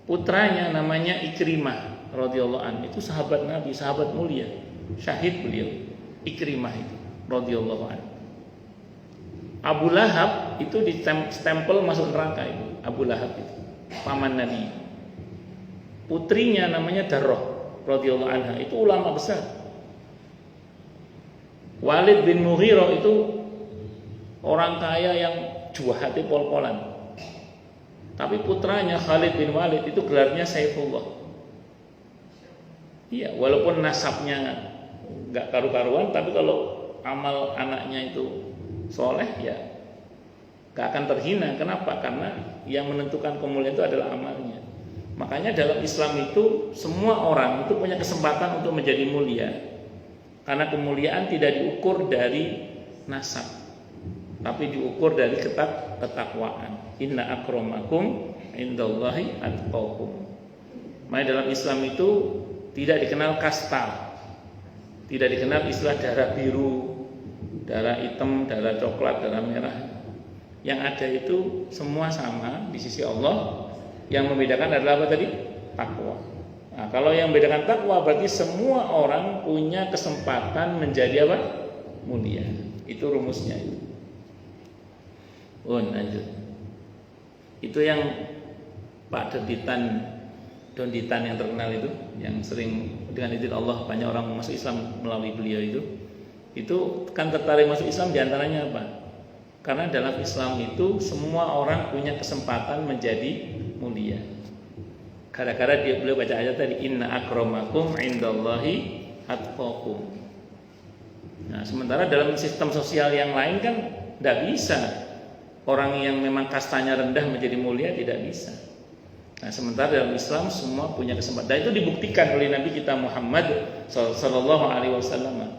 Putranya namanya Ikrimah radhiyallahu anhu, itu sahabat Nabi, sahabat mulia, syahid beliau. Ikrimah itu radhiyallahu anhu. Abu Lahab itu ditempel masuk neraka itu. Abu Lahab itu paman Nabi. Putrinya namanya Darrah radhiyallahu anha, itu ulama besar. Walid bin Mughirah itu orang kaya yang juahati pol-polan. Tapi putranya Khalid bin Walid itu gelarnya Saifullah. Iya, walaupun nasabnya nggak karu-karuan, tapi kalau amal anaknya itu soleh, ya nggak akan terhina. Kenapa? Karena yang menentukan kemuliaan itu adalah amalnya. Makanya dalam Islam itu semua orang itu punya kesempatan untuk menjadi mulia. Karena kemuliaan tidak diukur dari nasab, tapi diukur dari ketakwaan. Inna akramakum indallahi atqakum. Maka dalam Islam itu tidak dikenal kasta, tidak dikenal istilah darah biru, darah hitam, darah coklat, darah merah. Yang ada itu semua sama di sisi Allah. Yang membedakan adalah apa tadi? Takwa. Nah, kalau yang membedakan takwa berarti semua orang punya kesempatan menjadi apa? Mulia. Itu rumusnya itu. Lanjut. Itu yang Pak Donditan yang terkenal itu, yang sering dengan izin Allah banyak orang masuk Islam melalui beliau itu kan tertarik masuk Islam diantaranya apa? Karena dalam Islam itu semua orang punya kesempatan menjadi mulia. Gara-gara beliau baca ayat tadi, inna akramakum indallahi atqakum. Nah, sementara dalam sistem sosial yang lain kan tidak bisa. Orang yang memang kastanya rendah menjadi mulia tidak bisa. Nah, sementara dalam Islam semua punya kesempatan. Dan itu dibuktikan oleh Nabi kita Muhammad sallallahu alaihi wasallam.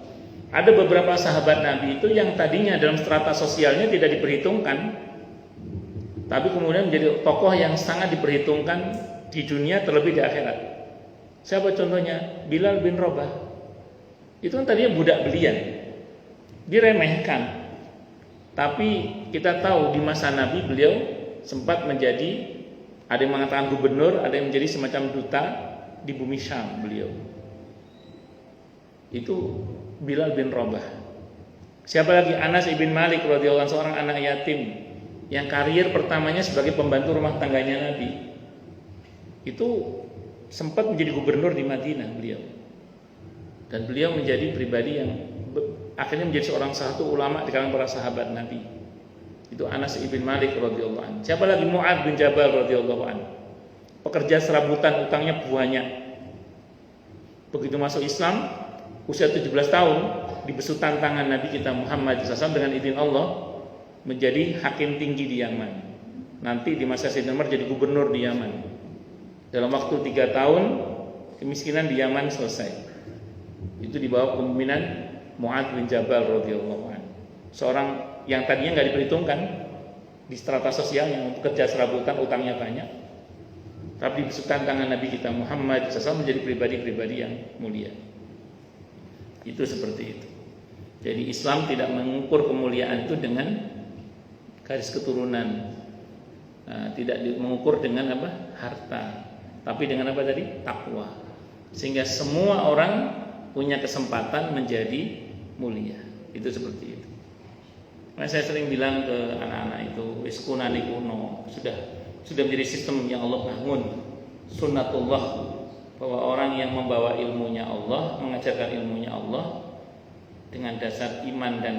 Ada beberapa sahabat Nabi itu yang tadinya dalam strata sosialnya tidak diperhitungkan, tapi kemudian menjadi tokoh yang sangat diperhitungkan di dunia terlebih di akhirat. Siapa contohnya? Bilal bin Rabah. Itu kan tadinya budak belian, diremehkan. Tapi kita tahu di masa Nabi beliau sempat menjadi, ada yang mengatakan gubernur, ada yang menjadi semacam duta di bumi Syam beliau. Itu Bilal bin Rabah. Siapa lagi? Anas ibn Malik radhiyallahu anhu, seorang anak yatim yang karir pertamanya sebagai pembantu rumah tangganya Nabi. Itu sempat menjadi gubernur di Madinah beliau. Dan beliau menjadi pribadi yang akhirnya menjadi seorang satu ulama di kalangan para sahabat Nabi. Itu Anas ibn Malik radhiyallahu anhu. Siapa lagi? Mu'adz bin Jabal radhiyallahu anhu. Pekerja serabutan, utangnya banyak. Begitu masuk Islam, usia 17 tahun, dibesut tantangan Nabi kita Muhammad SAW dengan izin Allah menjadi hakim tinggi di Yaman. Nanti di masa Sayyidina Umar jadi gubernur di Yaman. Dalam waktu 3 tahun kemiskinan di Yaman selesai. Itu di bawah kepemimpinan Mu'adz bin Jabal radhiyallahu anhu. Seorang yang tadinya nggak diperhitungkan di strata sosial, yang pekerja serabutan, utangnya banyak, tapi dibesut tantangan Nabi kita Muhammad SAW menjadi pribadi-pribadi yang mulia. Itu seperti itu. Jadi Islam tidak mengukur kemuliaan itu dengan garis keturunan, tidak mengukur dengan harta, tapi dengan apa tadi? Takwa. Sehingga semua orang punya kesempatan menjadi mulia. Itu seperti itu. Nah, saya sering bilang ke anak-anak itu, wis kunani kuno, sudah menjadi sistem yang Allah bangun, sunnatullah, bahwa orang yang membawa ilmunya Allah, mengajarkan ilmunya Allah dengan dasar iman dan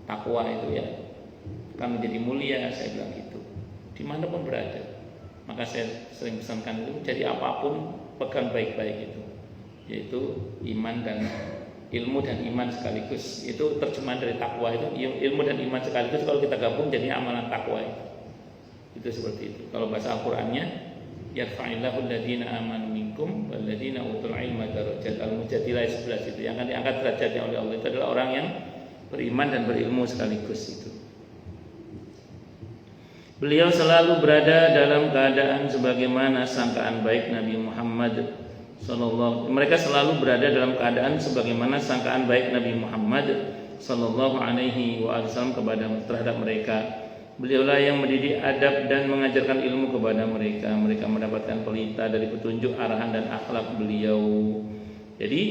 takwa itu akan menjadi mulia. Saya bilang gitu, dimanapun berada. Maka saya sering pesankan itu, jadi apapun pegang baik-baik itu, yaitu iman dan ilmu dan iman sekaligus. Itu terjemahan dari takwa itu, ilmu dan iman sekaligus kalau kita gabung jadi amalan takwa itu seperti itu. Kalau bahasa Al-Qur'annya, yarfa'illahu alladziina aamanu minkum walladziina utul 'ilma darajat. Al-Mujadilah 11 itu yang akan diangkat derajatnya oleh Allah itu adalah orang yang beriman dan berilmu sekaligus itu. Beliau selalu berada dalam keadaan sebagaimana sangkaan baik Nabi Muhammad sallallahu. Mereka selalu berada dalam keadaan sebagaimana sangkaan baik Nabi Muhammad sallallahu alaihi wasallam terhadap mereka. Beliaulah yang mendidik adab dan mengajarkan ilmu kepada mereka. Mereka mendapatkan pelita dari petunjuk, arahan dan akhlak beliau. Jadi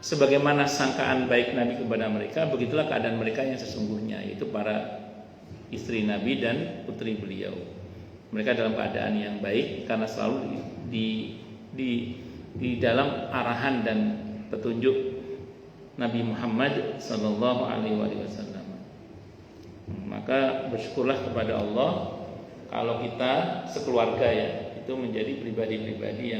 sebagaimana sangkaan baik Nabi kepada mereka, begitulah keadaan mereka yang sesungguhnya, yaitu para istri Nabi dan putri beliau. Mereka dalam keadaan yang baik karena selalu di dalam arahan dan petunjuk Nabi Muhammad sallallahu alaihi wasallam. Maka bersyukurlah kepada Allah kalau kita sekeluarga itu menjadi pribadi-pribadi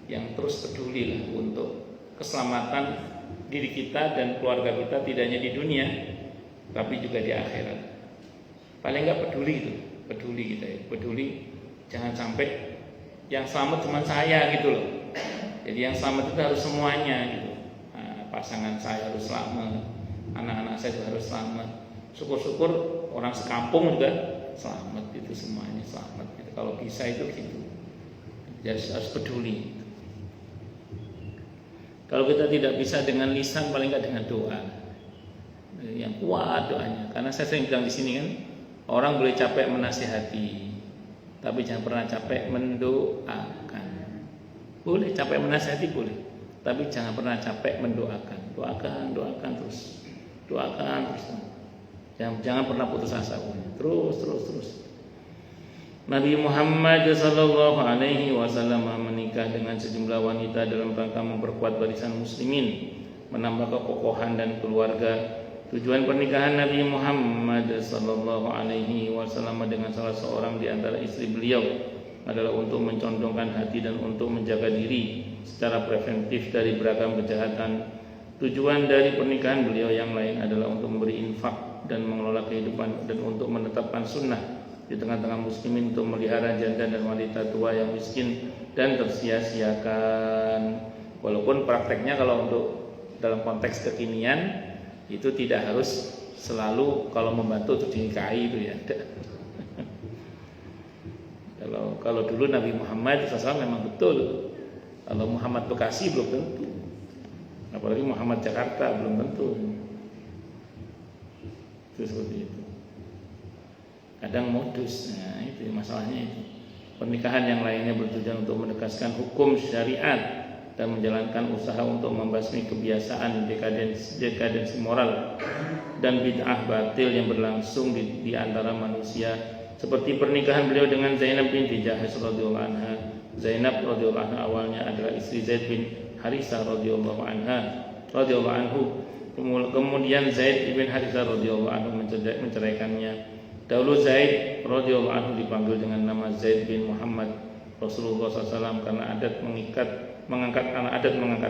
yang terus peduli untuk keselamatan diri kita dan keluarga kita, tidak hanya di dunia tapi juga di akhirat. Paling enggak peduli kita peduli jangan sampai yang selamat cuma saya gitu loh. Jadi yang selamat itu harus semuanya gitu. Pasangan saya harus selamat, anak-anak saya juga harus selamat. Syukur-syukur orang sekampung juga selamat, itu semuanya selamat gitu. Kalau bisa itu gitu. Jadi harus peduli. Kalau kita tidak bisa dengan lisan, paling enggak dengan doa. Yang kuat doanya. Karena saya sering bilang di sini kan, orang boleh capek menasihati, tapi jangan pernah capek mendoakan. Boleh capek menasihati boleh, tapi jangan pernah capek mendoakan. Doakan terus. Jangan pernah putus asa. Terus. Nabi Muhammad sallallahu alaihi wasallam menikah dengan sejumlah wanita dalam rangka memperkuat barisan muslimin, menambah kekokohan dan keluarga. Tujuan pernikahan Nabi Muhammad sallallahu alaihi wasallam dengan salah seorang di antara istri beliau adalah untuk mencondongkan hati dan untuk menjaga diri secara preventif dari beragam kejahatan. Tujuan dari pernikahan beliau yang lain adalah untuk memberi infak dan mengelola kehidupan dan untuk menetapkan sunnah di tengah-tengah muslimin, untuk melihara janda dan wanita tua yang miskin dan tersia-siakan. Walaupun prakteknya kalau untuk dalam konteks kekinian itu tidak harus selalu kalau membantu untuk dinikahi itu ya. Kalau dulu Nabi Muhammad SAW memang betul. Kalau Muhammad Bekasi belum tentu. Apalagi Muhammad Jakarta belum tentu. Itu seperti itu. Kadang modus, nah itu masalahnya itu. Pernikahan yang lainnya bertujuan untuk menegaskan hukum syariat dan menjalankan usaha untuk membasmi kebiasaan dekadensi moral dan bid'ah batil yang berlangsung di antara manusia, seperti pernikahan beliau dengan Zainab binti Jahsy radhiyallahu anha. Zainab radhiyallahu anha awalnya adalah istri Zaid bin Haritsah radhiyallahu anhu. Kemudian Zaid bin Haritsah radhiyallahu anhu menceraikannya. Dahulu Zaid radhiyallahu anhu dipanggil dengan nama Zaid bin Muhammad Rasulullah SAW karena adat mengangkat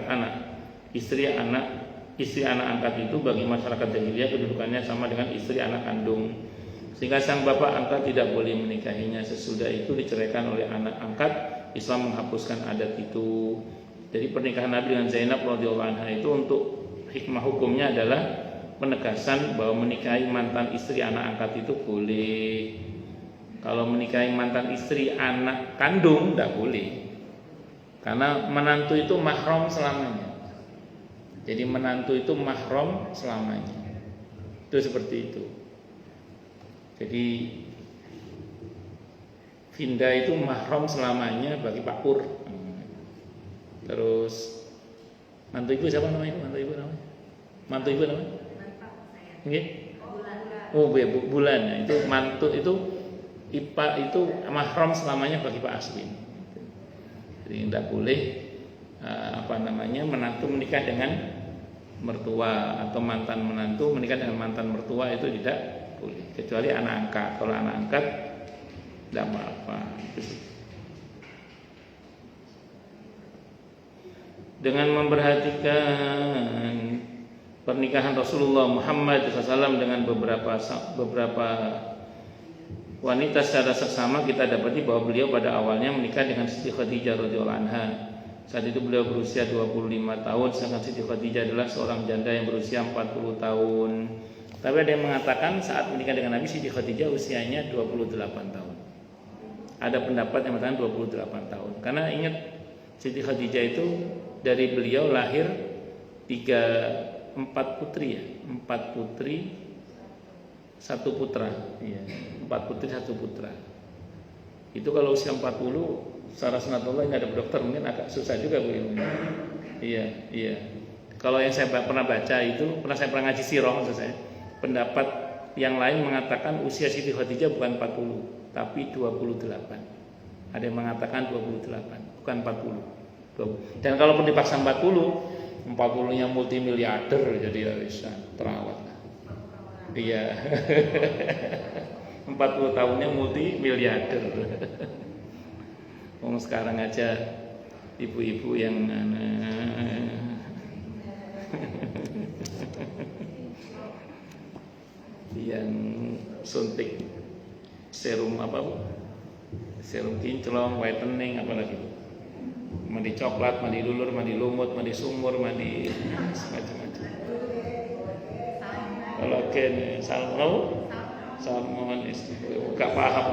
anak. Istri anak angkat itu bagi masyarakat jahiliyah kedudukannya sama dengan istri anak kandung, sehingga sang bapak angkat tidak boleh menikahinya. Sesudah itu diceraikan oleh anak angkat. Islam menghapuskan adat itu. Jadi pernikahan Nabi dengan Zainab radhiyallahu anha itu untuk hikmah hukumnya adalah penegasan bahwa menikahi mantan istri anak angkat itu boleh. Kalau menikahi mantan istri anak kandung tidak boleh, karena menantu itu mahram selamanya. Jadi menantu itu mahram selamanya. Itu seperti itu. Jadi Vinda itu mahram selamanya bagi Pak Pur. Terus mantu ibu siapa namanya? Mantu ibu namanya? Nggih. Oh, Bulan. Itu mantu itu IPA itu mahram selamanya bagi Pak Aswin. Jadi tidak boleh menantu menikah dengan mertua atau mantan menantu menikah dengan mantan mertua, itu tidak boleh, kecuali anak angkat. Kalau anak angkat tidak apa-apa. Dengan memperhatikan pernikahan Rasulullah Muhammad SAW dengan beberapa wanita secara seksama, kita dapati bahwa beliau pada awalnya menikah dengan Siti Khadijah radhiyallahu anha. Saat itu beliau berusia 25 tahun, sedangkan Siti Khadijah adalah seorang janda yang berusia 40 tahun. Tapi ada yang mengatakan saat menikah dengan Nabi, Siti Khadijah usianya 28 tahun. Ada pendapat yang mengatakan 28 tahun. Karena ingat Siti Khadijah itu dari beliau lahir 4 putri ya, 4 putri 1 putra, ya. 4 putri 1 putra. Itu kalau usia 40 secara sunatullah nggak ada dokter mungkin agak susah juga Bu. Iya. Kalau yang saya pernah baca itu, saya pernah ngaji sirah maksud saya. Pendapat yang lain mengatakan usia Siti Khadijah bukan 40 tapi 28. Ada yang mengatakan 28 bukan 40. Dan kalau pun dipaksa 40-nya multimiliarder, jadi ya bisa terawat. Iya. 40 tahunnya multimiliarder. Sekarang aja ibu-ibu yang yang suntik serum serum kinclong, whitening, apalagi mandi coklat, mandi lulur, mandi lumut, mandi sumur, mandi macam-macam. Kolagen, salmon gak paham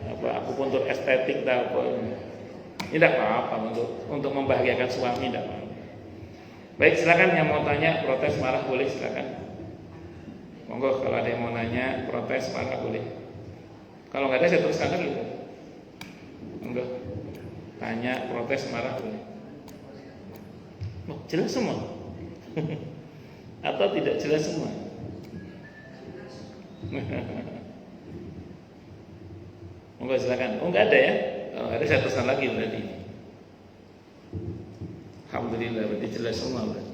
apa aku untuk estetik apa. Ini tidak apa-apa untuk membahagiakan suami, tidak apa. Baik, silakan yang mau tanya, protes, marah boleh, silakan. Monggo kalau ada yang mau nanya, protes, marah boleh. Kalau nggak ada saya teruskan lagi. Monggo. Tanya, protes, marah boleh. Jelas semua? Atau tidak jelas semua? Monggo silakan. Oh nggak ada ya? Kalau nggak ada saya teruskan lagi berarti. Alhamdulillah berarti jelas semua berarti.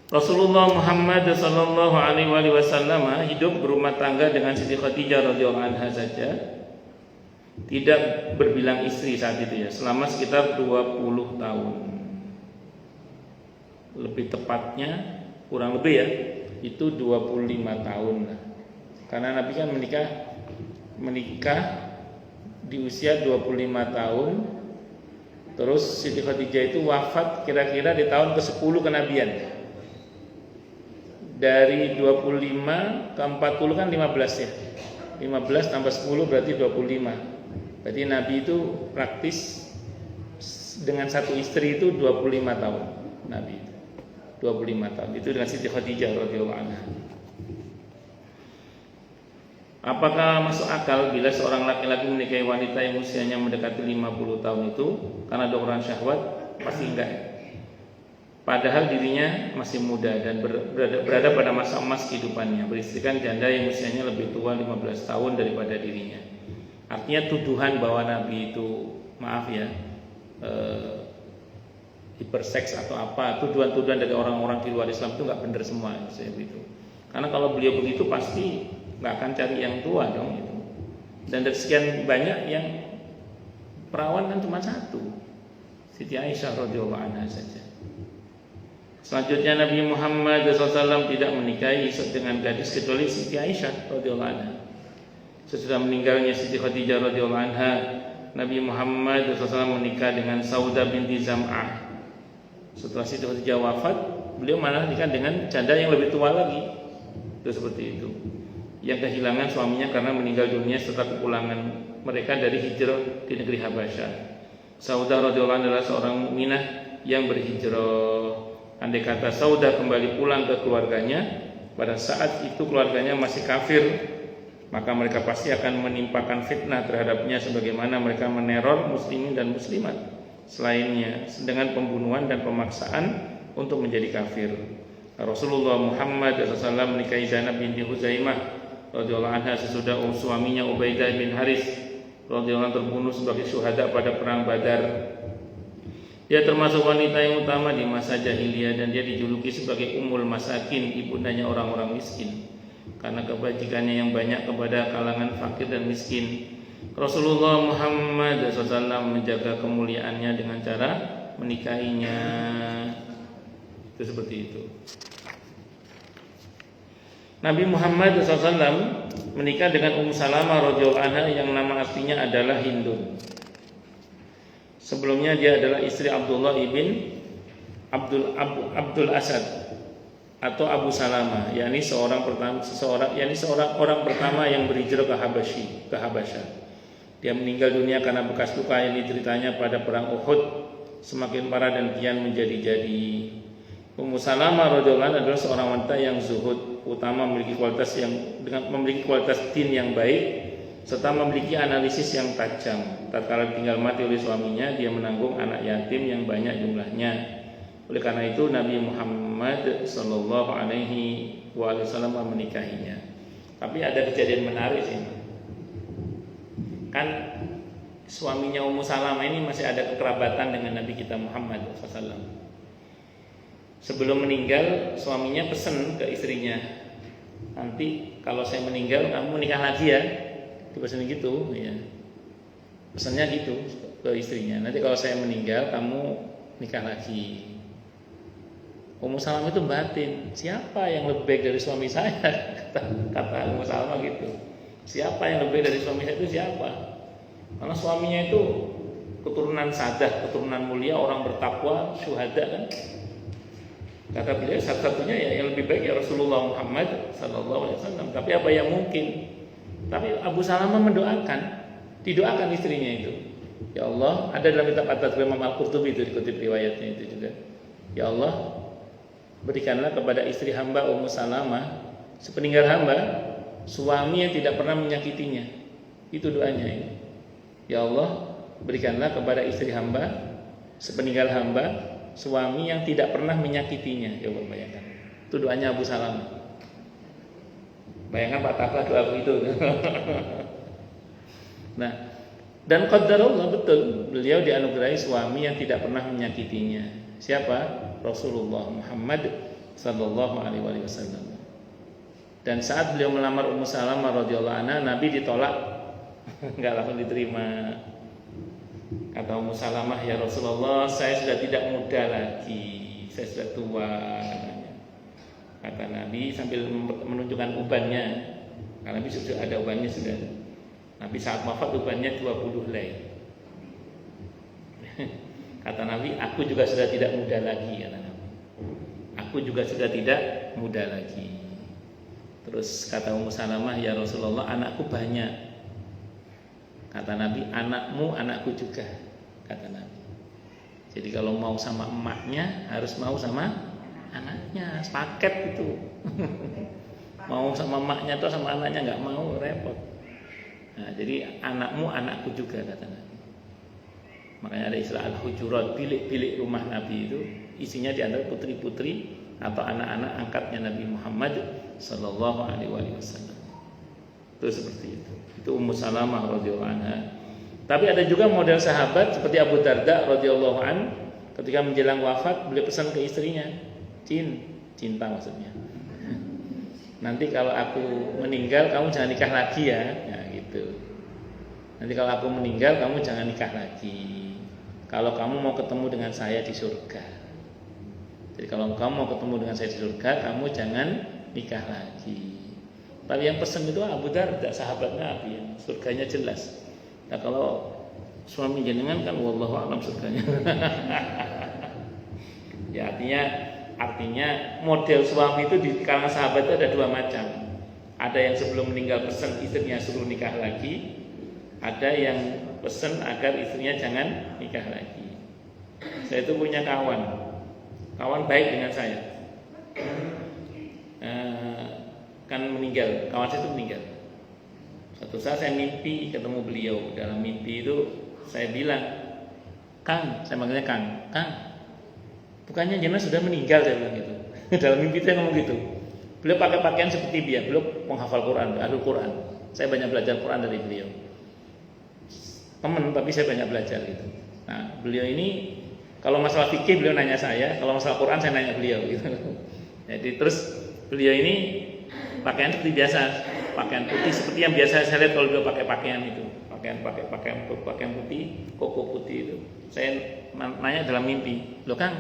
Rasulullah Muhammad sallallahu alaihi wasallam hidup berumah tangga dengan Siti Khadijah radhiyallahu anha saja, tidak berbilang istri saat itu ya, selama sekitar 20 tahun. Lebih tepatnya kurang lebih ya, itu 25 tahun lah. Karena Nabi kan menikah di usia 25 tahun, Terus Siti Khadijah itu wafat kira-kira di tahun ke-10 kenabian. Dari 25 ke 40 kan 15 ya. 15 tambah 10 berarti 25. Berarti Nabi itu praktis dengan satu istri itu 25 tahun. Nabi itu 25 tahun. Itu dengan Siti Khadijah radhiyallahu anha. Apakah masuk akal bila seorang laki-laki menikahi wanita yang usianya mendekati 50 tahun itu karena dorongan syahwat? Pasti enggak. Padahal dirinya masih muda dan berada pada masa emas kehidupannya, beristrikan janda yang usianya lebih tua 15 tahun daripada dirinya. Artinya tuduhan bahwa Nabi itu, maaf ya, hiperseks atau apa, tuduhan-tuduhan dari orang-orang di luar Islam itu nggak benar semua, saya begitu. Karena kalau beliau begitu pasti nggak akan cari yang tua dong itu. Dan dari sekian banyak yang perawan kan cuma satu, Siti Aisyah radhiyallahu anha saja. Selanjutnya Nabi Muhammad SAW tidak menikahi dengan gadis kecuali Siti Aisyah radhiyallahu anha. Sesudah meninggalnya Siti Khadijah radhiyallahu anha, Nabi Muhammad SAW menikah dengan Saudah binti Zam'ah. Setelah Siti Khadijah wafat, beliau malah nikah dengan janda yang lebih tua lagi. Itu seperti itu. Yang kehilangan suaminya karena meninggal dunia setelah kepulangan mereka dari hijrah di negeri Habasyah. Saudah radhiyallahu anha adalah seorang mukminah yang berhijrah. Andai kata Saudah kembali pulang ke keluarganya, pada saat itu keluarganya masih kafir, maka mereka pasti akan menimpakan fitnah terhadapnya sebagaimana mereka meneror muslimin dan muslimat selainnya dengan pembunuhan dan pemaksaan untuk menjadi kafir. Rasulullah Muhammad SAW menikahi Zainab binti Huzaimah radhiyallahu anha sesudah suaminya Ubaidah bin Haris radhiyallahu anhu terbunuh sebagai syuhada pada perang Badar. Dia termasuk wanita yang utama di masa jahiliyah dan dia dijuluki sebagai Ummul Masakin, ibundanya orang-orang miskin, karena kebajikannya yang banyak kepada kalangan fakir dan miskin. Rasulullah Muhammad SAW menjaga kemuliaannya dengan cara menikahinya. Itu seperti itu. Nabi Muhammad SAW menikah dengan Ummu Salamah radhiyallahu anha yang nama aslinya adalah Hindun. Sebelumnya dia adalah istri Abdullah ibn Abdul Asad atau Abu Salamah, yakni seorang orang pertama yang berhijrah ke Habasyah. Dia meninggal dunia karena bekas luka yang dideritanya pada perang Uhud semakin parah dan kian menjadi-jadi. Ummu Salamah radhiyallahu anha adalah seorang wanita yang zuhud, utama memiliki kualitas din yang baik serta memiliki analisis yang tajam. Tatkala tinggal mati oleh suaminya, dia menanggung anak yatim yang banyak jumlahnya. Oleh karena itu Nabi Muhammad sallallahu alaihi wasallam menikahinya. Tapi ada kejadian menarik sih. Kan suaminya Ummu Salamah ini masih ada kekerabatan dengan Nabi kita Muhammad SAW. Sebelum meninggal, suaminya pesan ke istrinya, nanti kalau saya meninggal kamu nikah lagi ya. Pesan gitu, ya. Pesannya gitu ke istrinya. Nanti kalau saya meninggal kamu nikah lagi. Ummu Salamah itu batin, siapa yang lebih baik dari suami saya? Kata Ummu Salamah gitu. Siapa yang lebih dari suami saya itu siapa? Karena suaminya itu keturunan sadah, keturunan mulia, orang bertakwa, syuhada kan. Kata beliau satu-satunya ya yang lebih baik ya Rasulullah Muhammad sallallahu alaihi wasallam. Tapi apa yang mungkin? Tapi Abu Salamah didoakan istrinya itu. Ya Allah, ada dalam kitab At-Tadhkirah Imam Al-Qurtubi itu dikutip riwayatnya itu juga. Ya Allah, berikanlah kepada istri hamba Ummu Salamah sepeninggal hamba suami yang tidak pernah menyakitinya. Itu doanya ini. Ya Allah, berikanlah kepada istri hamba sepeninggal hamba suami yang tidak pernah menyakitinya. Coba bayangkan. Itu doanya Abu Salamah. Bayangkan Pak Tafa doa begitu. Nah, dan qadarullah betul, beliau dianugerahi suami yang tidak pernah menyakitinya. Siapa? Rasulullah Muhammad sallallahu alaihi wasallam. Dan saat beliau melamar Ummu Salamah radhiyallahu anha, Nabi ditolak, enggak langsung diterima. Kata Ummu Salamah, ya Rasulullah, saya sudah tidak muda lagi, saya sudah tua. Kata Nabi sambil menunjukkan ubannya. Karena Nabi sudah ada ubannya sudah. Nabi saat wafat ubannya 20 helai. Kata Nabi, aku juga sudah tidak muda lagi, kata Nabi. Aku juga sudah tidak muda lagi. Terus kata Ummu Salamah, ya Rasulullah, anakku banyak. Kata Nabi, anakmu anakku juga, kata Nabi. Jadi kalau mau sama emaknya harus mau sama anaknya, sepaket itu. Mau sama emaknya atau sama anaknya nggak mau, repot. Nah, jadi anakmu anakku juga, kata Nabi. Makanya ada istilah al-hujurat, bilik-bilik rumah Nabi itu isinya di antara putri-putri atau anak-anak angkatnya Nabi Muhammad sallallahu alaihi wasallam. Itu seperti itu. Itu Ummu Salamah radhiyallahu anha. Tapi ada juga model sahabat seperti Abu Darda radhiyallahu an, ketika menjelang wafat beliau pesan ke istrinya, cinta maksudnya. Nanti kalau aku meninggal kamu jangan nikah lagi ya, nah, gitu. Nanti kalau aku meninggal kamu jangan nikah lagi. Kalau kamu mau ketemu dengan saya di surga. Jadi kalau kamu mau ketemu dengan saya di surga, kamu jangan nikah lagi. Tapi yang pesan itu Abu Darda, sahabat Nabi, ya. Surganya jelas. Nah kalau suami jenengan kan wallahu a'lam surganya. Ya artinya model suami itu di kalangan sahabat itu ada dua macam. Ada yang sebelum meninggal pesan istrinya suruh nikah lagi. Ada yang pesan agar istrinya jangan nikah lagi. Saya itu punya kawan baik dengan saya. Kan meninggal, kawan saya itu meninggal. Suatu saat saya mimpi ketemu beliau. Dalam mimpi itu saya bilang, Kang, saya manggilnya Kang, bukannya jenengan sudah meninggal, saya bilang gitu. Dalam mimpi saya ngomong gitu. Beliau pakai pakaian seperti dia, beliau menghafal Quran, ahlul Quran. Saya banyak belajar Quran dari beliau. Teman, tapi saya banyak belajar gitu. Nah, beliau ini kalau masalah fikih beliau nanya saya, kalau masalah Quran saya nanya beliau gitu. Jadi terus beliau ini pakaian seperti biasa, pakaian putih seperti yang biasa saya lihat kalau beliau pakai pakaian itu, pakaian putih, koko putih itu. Saya nanya dalam mimpi, loh Kang,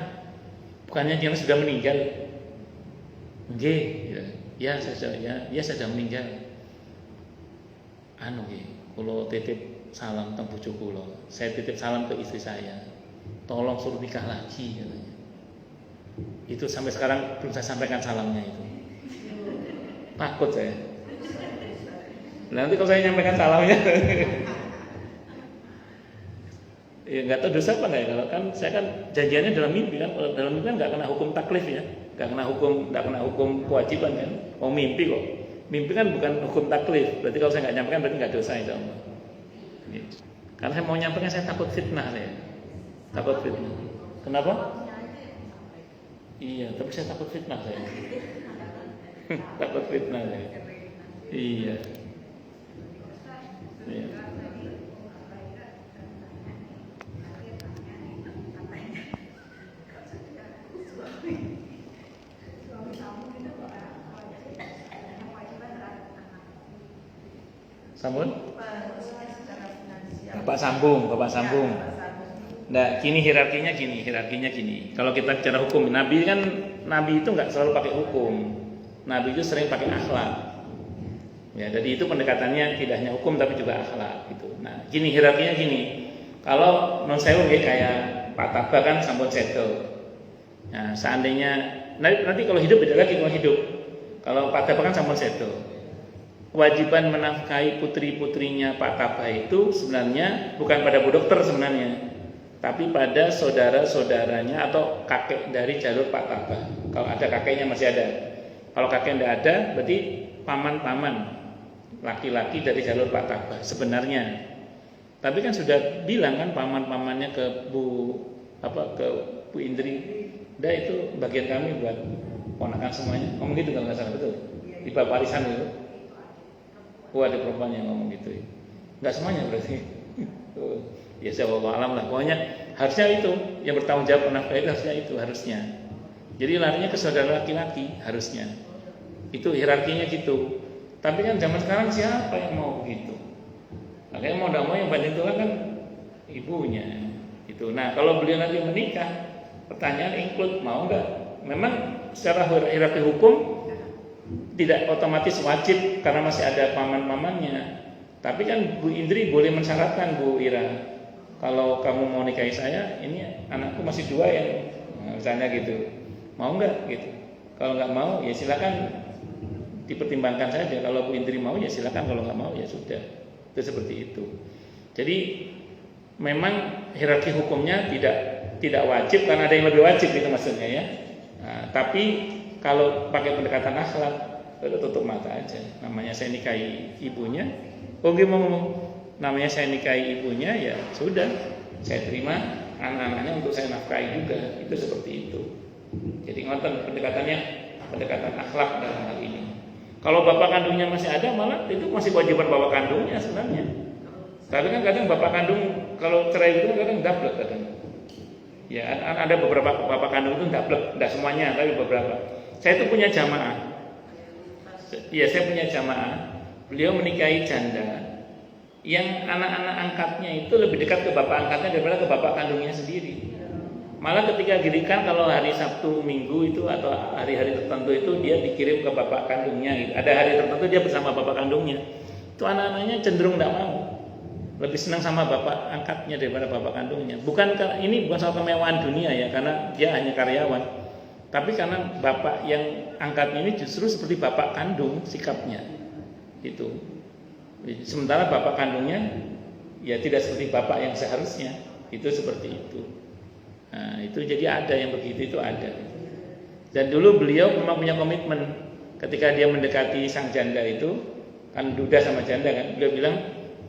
bukannya dia sudah meninggal? Nggih, ya saya sudah meninggal. Anu nggih, kalau titip salam teng bojo kula. Saya titip salam ke istri saya. Tolong suruh nikah lagi katanya. Itu sampai sekarang belum saya sampaikan salamnya itu. Takut saya. Nanti kalau saya nyampaikan salamnya ya nggak tahu dosa apa nggak ya, kalau kan saya kan janjiannya dalam mimpi kan, kalau dalam mimpi kan nggak kena hukum taklif ya, nggak kena hukum kewajiban kan, mau mimpi kok, mimpi kan bukan hukum taklif, berarti kalau saya nggak nyampaikan berarti nggak dosa itu. Karena saya mau nyampaikan saya takut fitnah saya, takut fitnah. Kenapa? Iya, tapi saya takut fitnah saya, takut fitnah saya. Iya. Iya. Sambung? Bapak sambung. Nah, hierarkinya gini. Kalau kita bicara hukum, Nabi itu nggak selalu pakai hukum. Nabi itu sering pakai akhlak. Ya, jadi itu pendekatannya tidak hanya hukum tapi juga akhlak gitu. Nah, hierarkinya gini. Kalau non sewu kayak Pak Taba kan sampun settle. Nah, seandainya nanti kalau hidup beda lagi kalau hidup. Kalau Pak Taba kan sampun settle. Kewajiban menafkahi putri-putrinya Pak Taba itu sebenarnya bukan pada Bu Dokter sebenarnya, tapi pada saudara-saudaranya atau kakek dari jalur Pak Taba. Kalau ada kakeknya masih ada. Kalau kakek tidak ada, berarti paman-paman laki-laki dari jalur Pak Taba sebenarnya. Tapi kan sudah bilang kan paman-pamannya ke Bu Indri, dah itu bagian kami buat ponakan semuanya. Ngomong gitu kalau nggak salah, betul? Di bab warisan itu. Ada perempuan yang ngomong gitu. Enggak semuanya berarti. Ya saya alam lah. Pokoknya harusnya itu yang bertanggung jawab menafkahi itu harusnya. Jadi larinya ke saudara laki-laki harusnya. Itu hierarkinya gitu. Tapi kan zaman sekarang siapa yang mau begitu? Makanya mau tidak mau yang banyak itu kan ibunya. Gitu. Nah kalau beliau nanti menikah, pertanyaan include mau enggak? Memang secara hierarki hukum tidak otomatis wajib karena masih ada paman-pamannya. Tapi kan Bu Indri boleh mensyaratkan Bu Ira. kalau kamu mau nikahi saya, ini anakku masih 2 ya, nah, misalnya gitu, mau nggak gitu. Kalau nggak mau ya silakan dipertimbangkan saja. Kalau Bu Indri mau ya silakan, kalau nggak mau ya sudah. Itu seperti itu. Jadi memang hierarki hukumnya tidak wajib karena ada yang lebih wajib gitu maksudnya ya. Nah, tapi kalau pakai pendekatan akhlak, tutup mata aja. Namanya saya nikahi ibunya, gimana? Namanya saya nikahi ibunya ya sudah, saya terima anak-anaknya untuk saya nafkahi juga. Itu seperti itu. Jadi ngonten pendekatan akhlak dalam hal ini. Kalau bapak kandungnya masih ada, malah itu masih kewajiban bapak kandungnya sebenarnya. Tapi kan kadang bapak kandung kalau cerai itu kadang dablek kadang. Ya ada beberapa bapak kandung itu dablek, tidak semuanya tapi beberapa. Saya itu punya jamaah. Ya saya punya jamaah. Beliau menikahi janda yang anak-anak angkatnya itu lebih dekat ke bapak angkatnya daripada ke bapak kandungnya sendiri. Malah ketika giliran kalau hari Sabtu Minggu itu atau hari-hari tertentu itu dia dikirim ke bapak kandungnya gitu. Ada hari tertentu dia bersama bapak kandungnya. Itu anak-anaknya cenderung tidak mau. Lebih senang sama bapak angkatnya daripada bapak kandungnya. Ini bukan soal kemewahan dunia ya, karena dia hanya karyawan. Tapi karena bapak yang angkatnya ini justru seperti bapak kandung sikapnya. Gitu. Sementara bapak kandungnya ya tidak seperti bapak yang seharusnya. Itu seperti itu. Nah, itu jadi ada yang begitu, itu ada. Dan dulu beliau memang punya komitmen ketika dia mendekati sang janda itu, kan duda sama janda kan, beliau bilang,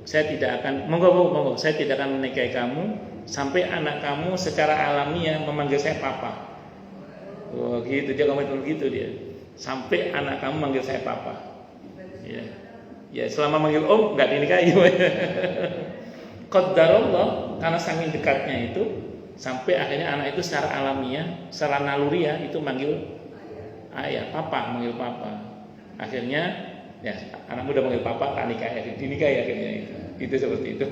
saya tidak akan, monggo, saya tidak akan menikahi kamu sampai anak kamu secara alamiah memanggil saya papa. Oh gitu, dia komitmen gitu dia. Sampai anak kamu manggil saya papa. Ya selama manggil om nggak dinikahi. Qadarullah, karena saking dekatnya itu, sampai akhirnya anak itu secara alamiah, secara naluriah itu manggil ayah, papa, manggil papa. Akhirnya ya anak muda manggil papa, tak nikahi, dinikahi akhirnya itu. Itu seperti itu.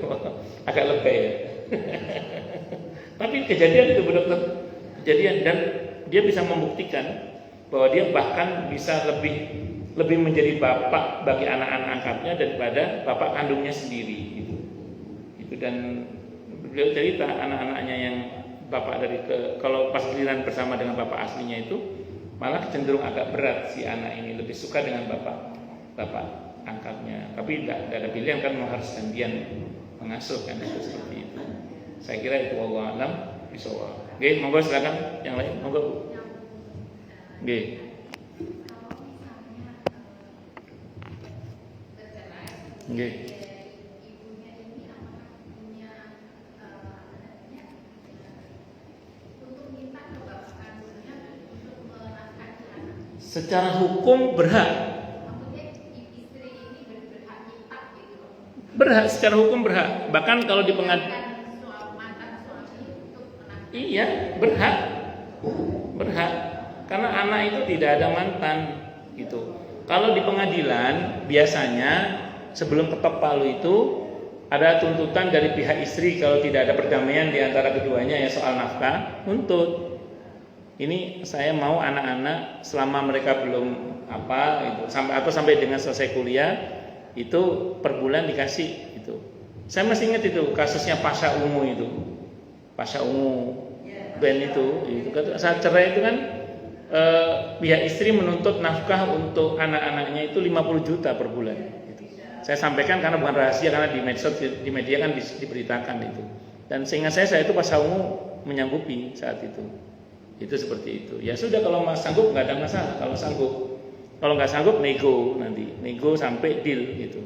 Agak lebay ya. Tapi kejadian itu benar-benar kejadian, dan dia bisa membuktikan bahwa dia bahkan bisa lebih menjadi bapak bagi anak-anak angkatnya daripada bapak kandungnya sendiri gitu. Dan beliau cerita anak-anaknya yang bapak kalau pas giliran bersama dengan bapak aslinya itu malah cenderung agak berat, si anak ini lebih suka dengan bapak angkatnya. Tapi tidak ada pilihan kan, harus gantian mengasuh kan, itu seperti itu. Saya kira itu wallahu a'lam bishawab. Oke, monggo silakan yang lain, monggo Bu. Oke. Oke. Secara hukum berhak. Berhak, secara hukum berhak. Bahkan kalau di pengadilan, iya berhak. Karena anak itu tidak ada mantan gitu. Kalau di pengadilan biasanya sebelum ketok palu itu ada tuntutan dari pihak istri kalau tidak ada perdamaian di antara keduanya ya soal nafkah, nuntut. Ini saya mau anak-anak selama mereka belum itu sampai dengan selesai kuliah itu per bulan dikasih itu. Saya masih ingat itu kasusnya Pasha Ungu itu. Pasha Ungu band itu saat cerai itu kan pihak istri menuntut nafkah untuk anak-anaknya itu 50 juta per bulan gitu. Saya sampaikan karena bukan rahasia, karena di media kan diberitakan itu. Dan seingat saya itu Pasha Ungu menyanggupi saat itu. Itu seperti itu. Ya sudah, kalau sanggup nggak ada masalah. Kalau sanggup, kalau nggak sanggup nego sampai deal gitu.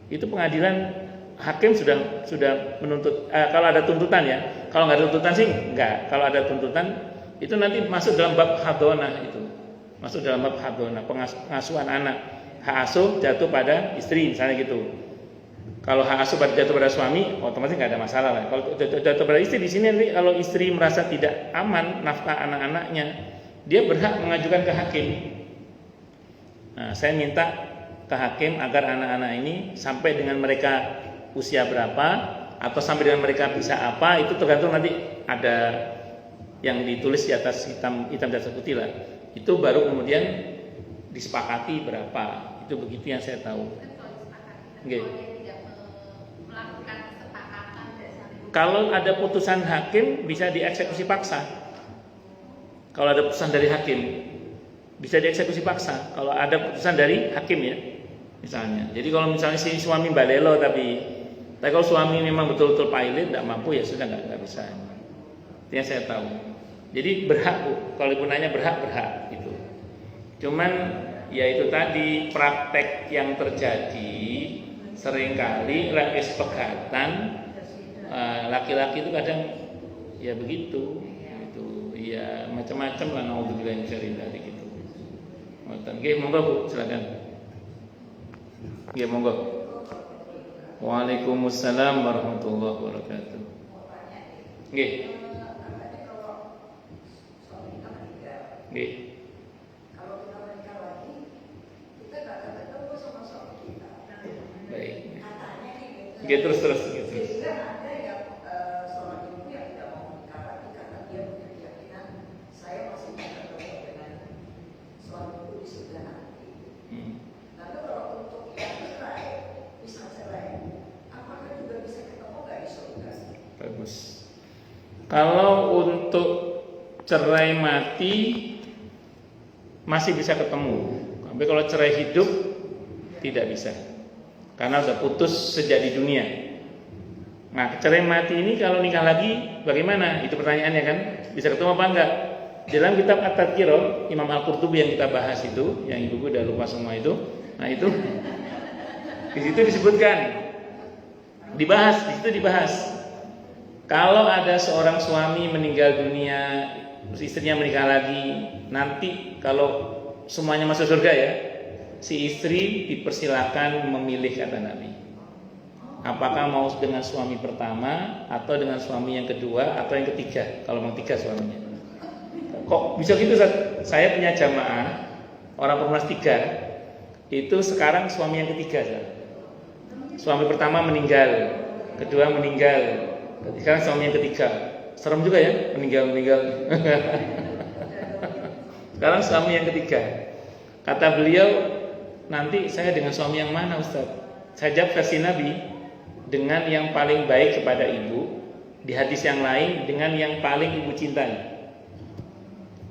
Itu pengadilan, hakim sudah menuntut. Kalau ada tuntutan ya. Kalau nggak ada tuntutan sih nggak. Kalau ada tuntutan itu nanti masuk dalam bab hadonah itu. Masuk dalam bab hadonah, pengasuhan anak. Hak asuh jatuh pada istri misalnya gitu. Kalau hak asuh jatuh pada suami, otomatis nggak ada masalah lah. Kalau jatuh pada istri, di sini nanti kalau istri merasa tidak aman nafkah anak-anaknya, dia berhak mengajukan ke hakim. Nah, saya minta ke hakim agar anak-anak ini sampai dengan mereka usia berapa atau sampai dengan mereka bisa apa, itu tergantung nanti ada yang ditulis di atas hitam di atas putih lah. Itu baru kemudian disepakati berapa. Itu begitu yang saya tahu. Okay. kalau ada putusan hakim bisa dieksekusi paksa. Kalau ada putusan dari hakim bisa dieksekusi paksa. Kalau ada putusan dari hakim ya, misalnya. Jadi kalau misalnya si suami balelo tapi kalau suami memang betul-betul pilot, tidak mampu ya sudah nggak bisa. Itu yang saya tahu. Jadi berhak Bu. Kalau ibu nanya berhak gitu. Cuman ya itu tadi praktek yang terjadi seringkali kesepakatan laki-laki itu kadang ya begitu gitu. Ya macam-macam lah, naudzubillah min dzalik gitu. Nggih, monggo Bu, silakan. Nggih, monggo. Waalaikumsalam warahmatullahi wabarakatuh. Nggih. Nggih. Baik. Nggih, terus. Bagus. Kalau untuk cerai mati masih bisa ketemu, tapi kalau cerai hidup tidak bisa, karena sudah putus sejak di dunia. Nah, cerai mati ini kalau nikah lagi bagaimana? Itu pertanyaannya kan, bisa ketemu apa enggak? Dalam kitab At-Tadhkirah Imam Al-Qurtubi yang kita bahas itu, yang ibu udah lupa semua itu, nah itu di situ disebutkan, dibahas. Kalau ada seorang suami meninggal dunia, terus istrinya menikah lagi, nanti kalau semuanya masuk surga ya, si istri dipersilakan memilih, kata Nabi. Apakah mau dengan suami pertama atau dengan suami yang kedua atau yang ketiga? Kalau memang tiga suaminya. Kok bisa gitu? Saya punya jamaah orang Perumnas 3 itu sekarang suami yang ketiga. Suami pertama meninggal, kedua meninggal, sekarang suami yang ketiga. Serem juga ya, meninggal. Sekarang suami yang ketiga. Kata beliau, nanti saya dengan suami yang mana Ustaz? Saya jawab versi Nabi, dengan yang paling baik kepada ibu. Di hadis yang lain, dengan yang paling ibu cintai.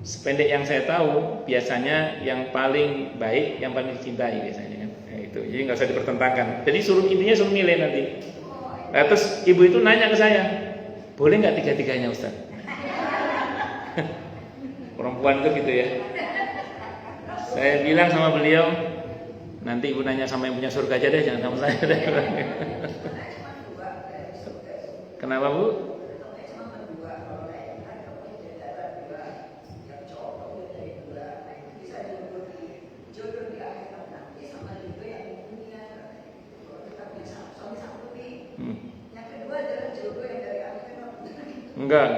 Sependek yang saya tahu, biasanya yang paling baik, yang paling dicintai biasanya kan. Nah, itu. Jadi nggak usah dipertentangkan. Jadi intinya suruh milih nanti. Nah, terus ibu itu nanya ke saya, boleh nggak tiga-tiganya Ustaz? Perempuan itu gitu ya. Saya bilang sama beliau, nanti ibu nanya sama yang punya surga aja deh, jangan sama saya deh. Kenapa Bu? Enggak.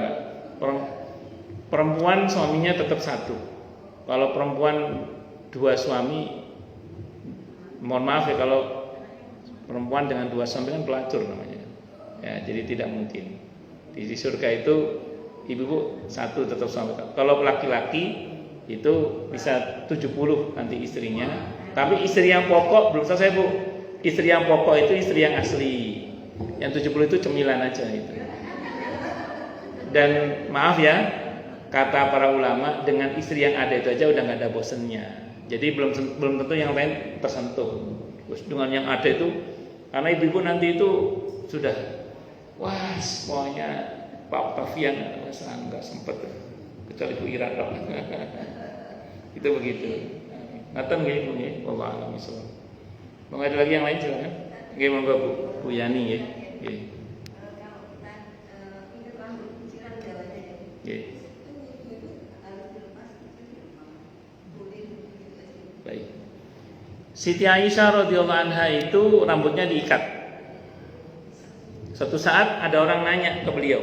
Perempuan suaminya tetap satu. Kalau perempuan dua suami, mohon maaf ya, kalau perempuan dengan dua suami kan pelacur namanya. Ya, jadi tidak mungkin. Di surga itu ibu satu tetap suami. Kalau laki-laki itu bisa 70 nanti istrinya. Tapi istri yang pokok belum selesai Bu. Istri yang pokok itu istri yang asli. Yang 70 itu cemilan aja itu. Dan maaf ya, kata para ulama, dengan istri yang ada itu aja udah nggak ada bosennya. Jadi belum tentu yang lain tersentuh. Terus dengan yang ada itu, karena ibu-ibu nanti itu sudah, wah semuanya Pak Octavian nggak sempet, kecuali Bu Ira dong. Itu begitu. Ngaten nggih Bu nggih, wallahu a'lam bishawab. Mau ada lagi yang lain silakan. Nggih monggo Bu Yani nggih. Nggih. Baik. Siti Aisyah radhiyallahu anha itu rambutnya diikat. Suatu saat ada orang nanya ke beliau,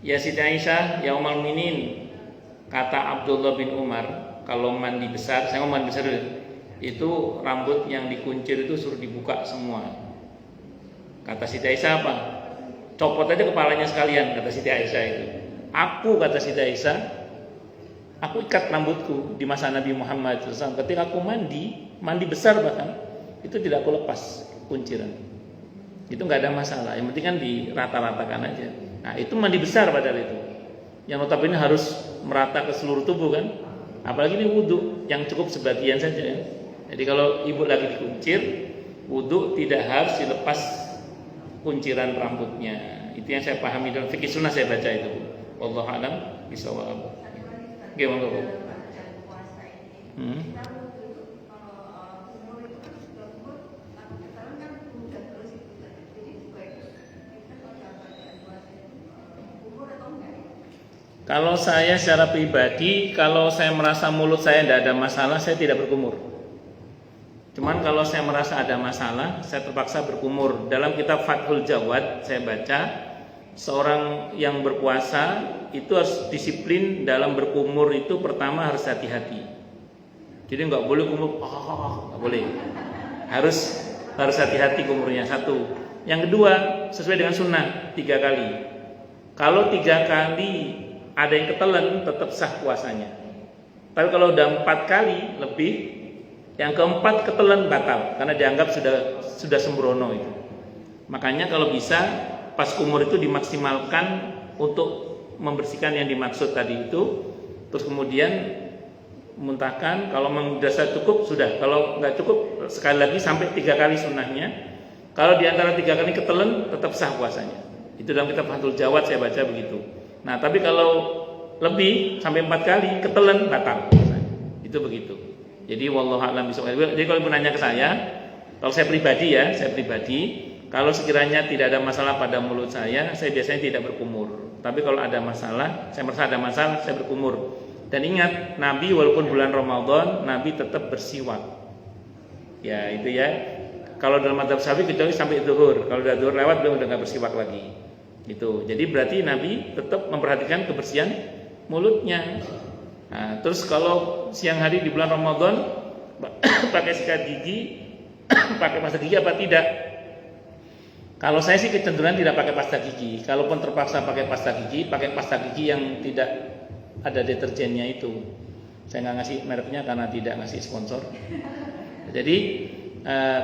"Ya Siti Aisyah, ya Ummul Mukminin, kata Abdullah bin Umar, kalau mandi besar, saya mau mandi besar dulu, itu rambut yang dikuncir itu suruh dibuka semua." Kata Siti Aisyah apa? Copot aja kepalanya sekalian, kata Siti Aisyah itu. Aku, kata Siti Aisyah, aku ikat rambutku di masa Nabi Muhammad SAW. Ketika aku mandi besar bahkan, itu tidak aku lepas kunciran. Itu nggak ada masalah. Yang penting kan dirata-ratakan aja. Nah, itu mandi besar padahal itu. Yang notabene harus merata ke seluruh tubuh kan. Apalagi ini wudu yang cukup sebagian saja ya. Jadi kalau ibu lagi dikuncir, wudu tidak harus dilepas kunciran rambutnya. Itu yang saya pahami dalam fikih sunnah saya baca itu. Wallahu a'lam bishawab. Gimana Bu? Kalau saya secara pribadi, kalau saya merasa mulut saya tidak ada masalah, saya tidak berkumur. Cuman kalau saya merasa ada masalah, saya terpaksa berkumur. Dalam kitab Fathul Jawad saya baca, seorang yang berpuasa itu harus disiplin dalam berkumur. Itu pertama harus hati-hati. Jadi nggak boleh kumur, nggak boleh. Harus hati-hati kumurnya, satu. Yang kedua, sesuai dengan sunnah 3 kali. Kalau 3 kali ada yang ketelan, tetap sah puasanya. Tapi kalau udah 4 kali lebih, yang keempat ketelan batal karena dianggap sudah sembrono itu. Makanya kalau bisa pas kumur itu dimaksimalkan untuk membersihkan yang dimaksud tadi itu. Terus kemudian muntahkan. Kalau dirasa cukup sudah. Kalau nggak cukup sekali lagi sampai 3 kali sunnahnya. Kalau diantara 3 kali ketelan tetap sah puasanya. Itu dalam kitab Fathul Jawad saya baca begitu. Nah, tapi kalau lebih sampai 4 kali ketelan batal. Itu begitu. Jadi wallahu a'lam bishawab. Jadi kalau ibu nanya ke saya, kalau saya pribadi, kalau sekiranya tidak ada masalah pada mulut saya biasanya tidak berkumur. Tapi kalau ada masalah, saya merasa ada masalah, saya berkumur. Dan ingat, Nabi walaupun bulan Ramadan, Nabi tetap bersiwak. Ya, itu ya. Kalau dalam madzhab Syafi'i kecuali sampai zuhur. Kalau udah zuhur lewat beliau udah enggak bersiwak lagi. Itu. Jadi berarti Nabi tetap memperhatikan kebersihan mulutnya. Nah, terus kalau siang hari di bulan Ramadan pakai sikat gigi, pakai pasta gigi apa tidak? Kalau saya sih kecenderungan tidak pakai pasta gigi. Kalaupun terpaksa pakai pasta gigi yang tidak ada deterjennya itu. Saya nggak ngasih mereknya karena tidak ngasih sponsor. Jadi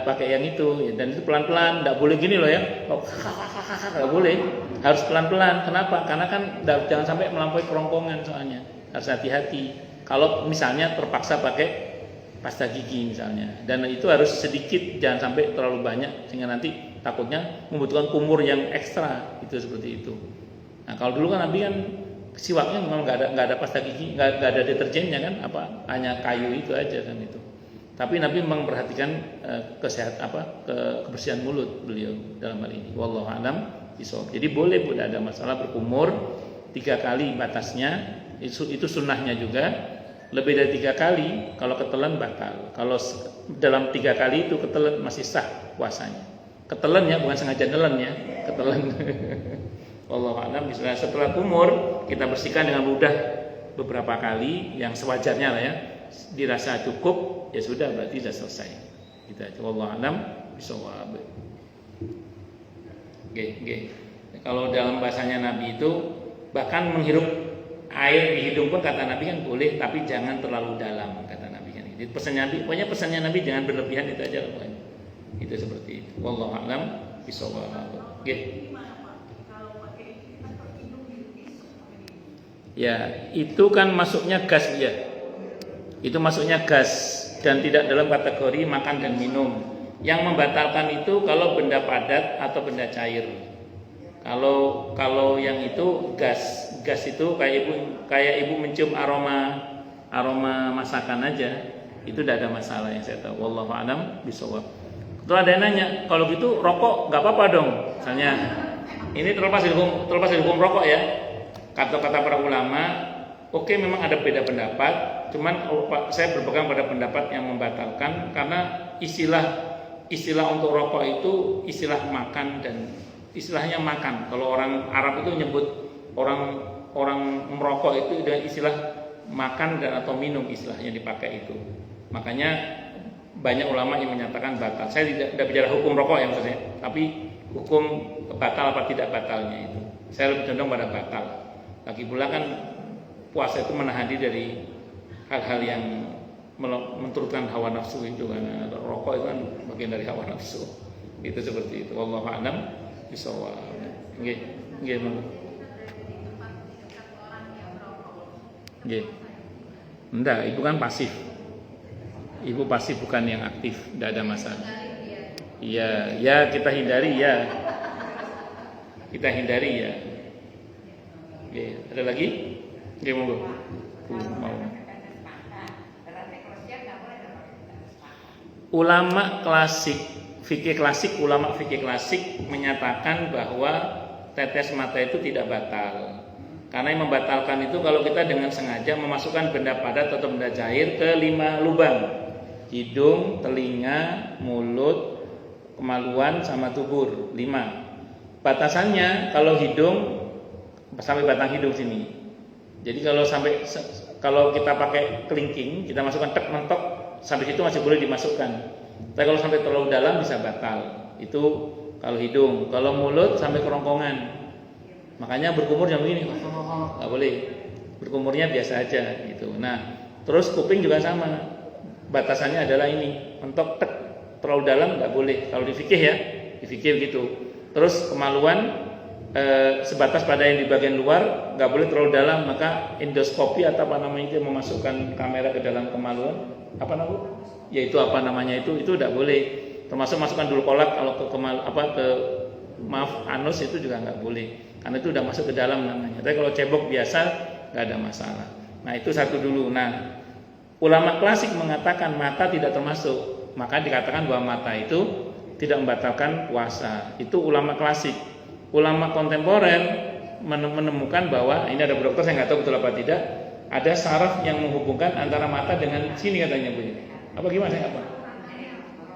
pakai yang itu, dan itu pelan-pelan, tidak boleh gini loh ya, nggak boleh, harus pelan-pelan. Kenapa? Karena kan jangan sampai melampaui kerongkongan, soalnya harus hati-hati. Kalau misalnya terpaksa pakai pasta gigi misalnya, dan itu harus sedikit, jangan sampai terlalu banyak sehingga nanti takutnya membutuhkan kumur yang ekstra, itu seperti itu. Nah, kalau dulu kan Nabi kan siwaknya memang nggak ada pasta gigi, nggak ada deterjennya kan, hanya kayu itu aja kan itu. Tapi Nabi memang memperhatikan kebersihan mulut beliau dalam hal ini. Wallahu a'lam bishawab. Jadi boleh ada masalah berkumur 3 kali batasnya. Itu sunnahnya juga. Lebih dari 3 kali kalau ketelan batal. Kalau dalam 3 kali itu ketelan masih sah puasanya. Ketelan ya, bukan sengaja nelan ya, ketelan. Wallahu a'lam bishawab. Setelah kumur kita bersihkan dengan mudah beberapa kali yang sewajarnya lah ya. Dirasa cukup ya sudah, berarti sudah selesai. Gitu aja. Wallahu a'lam bishawab. Oke. Kalau dalam bahasanya Nabi itu bahkan menghirup air di hidung pun kata Nabi kan boleh, tapi jangan terlalu dalam kata Nabi kan. Jadi pesannya Nabi jangan berlebihan, itu aja pokoknya. Itu seperti itu. Wallahu a'lam bishawab. Oke. Ya, itu kan masuknya gas ya. Itu masuknya gas dan tidak dalam kategori makan dan minum. Yang membatalkan itu kalau benda padat atau benda cair. Kalau yang itu gas itu kayak ibu mencium aroma masakan aja, itu tidak ada masalah yang saya tahu. Wallahu a'lam bishawab. Terus ada yang nanya, kalau gitu rokok nggak apa-apa dong? Misalnya ini terlepas dari hukum rokok ya. Kata-kata para ulama, oke, memang ada beda pendapat. Cuman saya berpegang pada pendapat yang membatalkan karena istilah untuk rokok itu istilah makan, dan istilahnya makan. Kalau orang Arab itu nyebut orang merokok itu dengan istilah makan dan atau minum, istilahnya dipakai itu. Makanya banyak ulama yang menyatakan batal. Saya tidak bicara hukum rokok ya maksudnya, tapi hukum batal apa tidak batalnya itu. Saya lebih condong pada batal. Lagi pula kan puasa itu menahan diri dari hal-hal yang menurutkan hawa nafsu itu, karena rokok itu kan bagian dari hawa nafsu. Itu seperti itu. Wallahu a'lam bishawab. Nggih, nggih monggo. Nggih. Enggak, ibu kan pasif. Ibu pasif bukan yang aktif, tidak ada masalah. Iya, ya kita hindari ya. Kita hindari ya. Oke, ada lagi? Oke, monggo. Mau. Ulama klasik, ulama fikih klasik menyatakan bahwa tetes mata itu tidak batal. Karena yang membatalkan itu kalau kita dengan sengaja memasukkan benda padat atau benda cair ke 5 lubang. Hidung, telinga, mulut, kemaluan sama tubur 5. Batasannya kalau hidung sampai batang hidung sini. Jadi kalau kita pakai kelingking, kita masukkan tek mentok sampai situ masih boleh dimasukkan. Tapi kalau sampai terlalu dalam bisa batal. Itu kalau hidung. Kalau mulut sampai kerongkongan. Makanya berkumur jangan begini, nggak boleh. Berkumurnya biasa aja gitu. Nah, terus kuping juga sama. Batasannya adalah ini, mentok tek terlalu dalam nggak boleh. Kalau di fikih ya, di fikih gitu. Terus kemaluan sebatas pada yang di bagian luar, nggak boleh terlalu dalam. Maka endoskopi atau apa namanya itu, memasukkan kamera ke dalam kemaluan, apa namanya? Yaitu apa namanya itu tidak boleh. Termasuk masukkan dulu kolak kalau ke anus itu juga nggak boleh. Karena itu udah masuk ke dalam namanya. Tapi kalau cebok biasa nggak ada masalah. Nah itu satu dulu. Nah ulama klasik mengatakan mata tidak termasuk, maka dikatakan bahwa mata itu tidak membatalkan puasa. Itu ulama klasik. Ulama kontemporer menemukan bahwa ini ada dokter, saya nggak tahu betul apa tidak, ada saraf yang menghubungkan antara mata dengan sini katanya Bu. Apa gimana saya apa?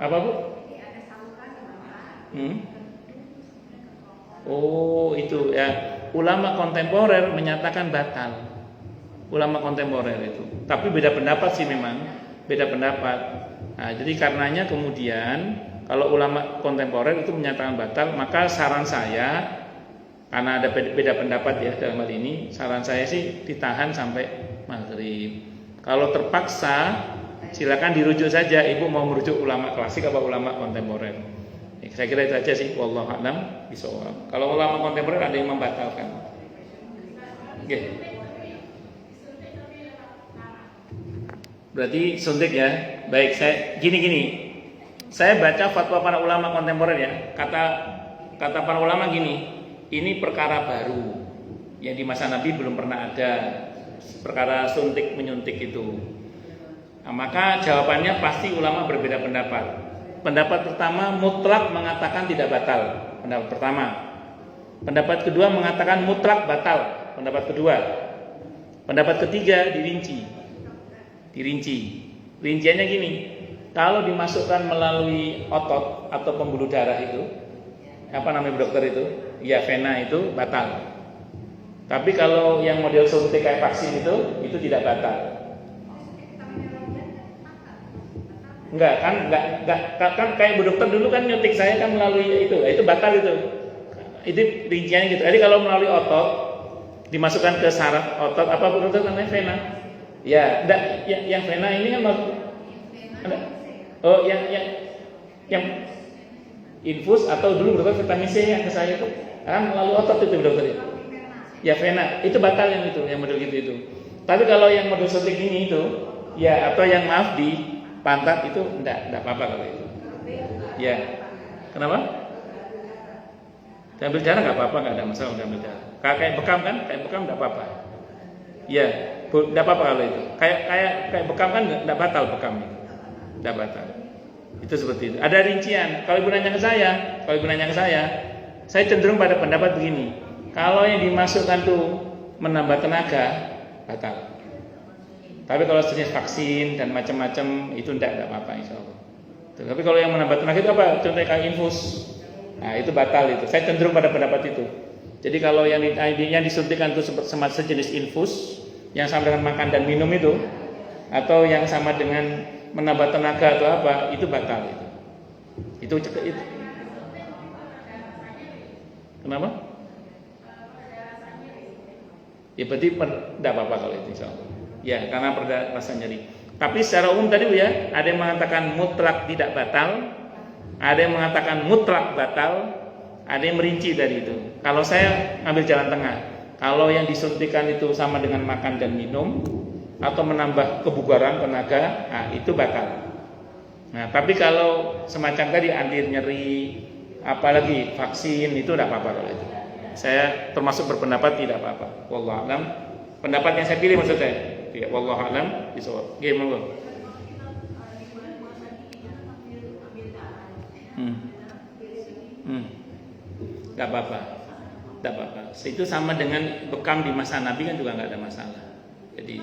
Apa Bu? Oh itu ya, ulama kontemporer menyatakan batal. Ulama kontemporer itu, tapi beda pendapat sih memang, beda pendapat. Nah, jadi karenanya kemudian kalau ulama kontemporer itu menyatakan batal, maka saran saya, karena ada beda pendapat ya dalam hal ini, saran saya sih ditahan sampai maghrib. Kalau terpaksa silakan dirujuk saja. Ibu mau merujuk ulama klasik apa ulama kontemporer? Saya kira itu aja sih. Wallahu a'lam bishawab. Kalau ulama kontemporer ada yang membatalkan. Oke. Berarti suntik ya. Baik, saya gini. Saya baca fatwa para ulama kontemporer ya. Kata para ulama gini, ini perkara baru yang di masa Nabi belum pernah ada. Perkara suntik menyuntik itu. Nah, maka jawabannya pasti ulama berbeda pendapat. Pendapat pertama mutlak mengatakan tidak batal. Pendapat pertama. Pendapat kedua mengatakan mutlak batal. Pendapat kedua. Pendapat ketiga dirinci. Rinciannya gini. Kalau dimasukkan melalui otot atau pembuluh darah itu, apa namanya dokter itu? Ya vena itu batal. Tapi kalau yang model suntik kayak vaksin itu tidak batal. Enggak kan kayak Bu Dokter dulu kan nyuntik saya kan melalui itu batal itu. Itu rinciannya gitu. Jadi kalau melalui otot dimasukkan ke saraf otot apa Bu Dokter namanya vena. Ya, enggak yang vena ini kan ada. Oh, yang infus atau dulu Bu Dokter vitamin C yang ke saya itu kan melalui otot itu Bu Dokter. Ya vena, itu batal yang model gitu itu. Tapi kalau yang model suntik ini itu ya atau yang maaf di pantat itu enggak apa-apa kalau itu. Ya. Kenapa? Diambil darah enggak apa-apa, enggak ada masalah diambil darah. Kayak bekam kan? Kayak bekam enggak apa-apa. Ya, enggak apa-apa kalau itu. Kayak bekam kan enggak batal bekam itu. Enggak batal. Itu seperti itu. Ada rincian. Kalau Ibu nanya ke saya, saya cenderung pada pendapat begini. Kalau yang dimasukkan tuh menambah tenaga, batal. Tapi kalau jenis vaksin dan macam-macam itu tidak apa-apa insyaallah. Tapi kalau yang menambah tenaga itu apa? Contohnya kayak infus. Nah, itu batal itu. Saya cenderung pada pendapat itu. Jadi kalau yang disuntikan itu sejenis infus yang sama dengan makan dan minum itu atau yang sama dengan menambah tenaga atau apa, itu batal itu. Itu. Kenapa? Ya berarti tidak apa-apa kalau itu insyaallah. Ya, karena rasa nyeri. Tapi secara umum tadi ya, ada yang mengatakan mutlak tidak batal, Ada yang mengatakan mutlak batal, ada yang merinci dari itu. Kalau saya ambil jalan tengah. Kalau yang disuntikan itu sama dengan makan dan minum atau menambah kebugaran tenaga, nah itu batal. Nah, tapi kalau semacam tadi anti nyeri, apalagi vaksin itu tidak apa-apa kalau itu. Saya termasuk berpendapat tidak apa-apa. Wallahu a'lam. Pendapat yang saya pilih maksud saya. Ya, wallahu a'lam bisawab. Nggih, monggo. Gak apa-apa. Gak apa-apa. Itu sama dengan bekam di masa Nabi kan juga nggak ada masalah. Jadi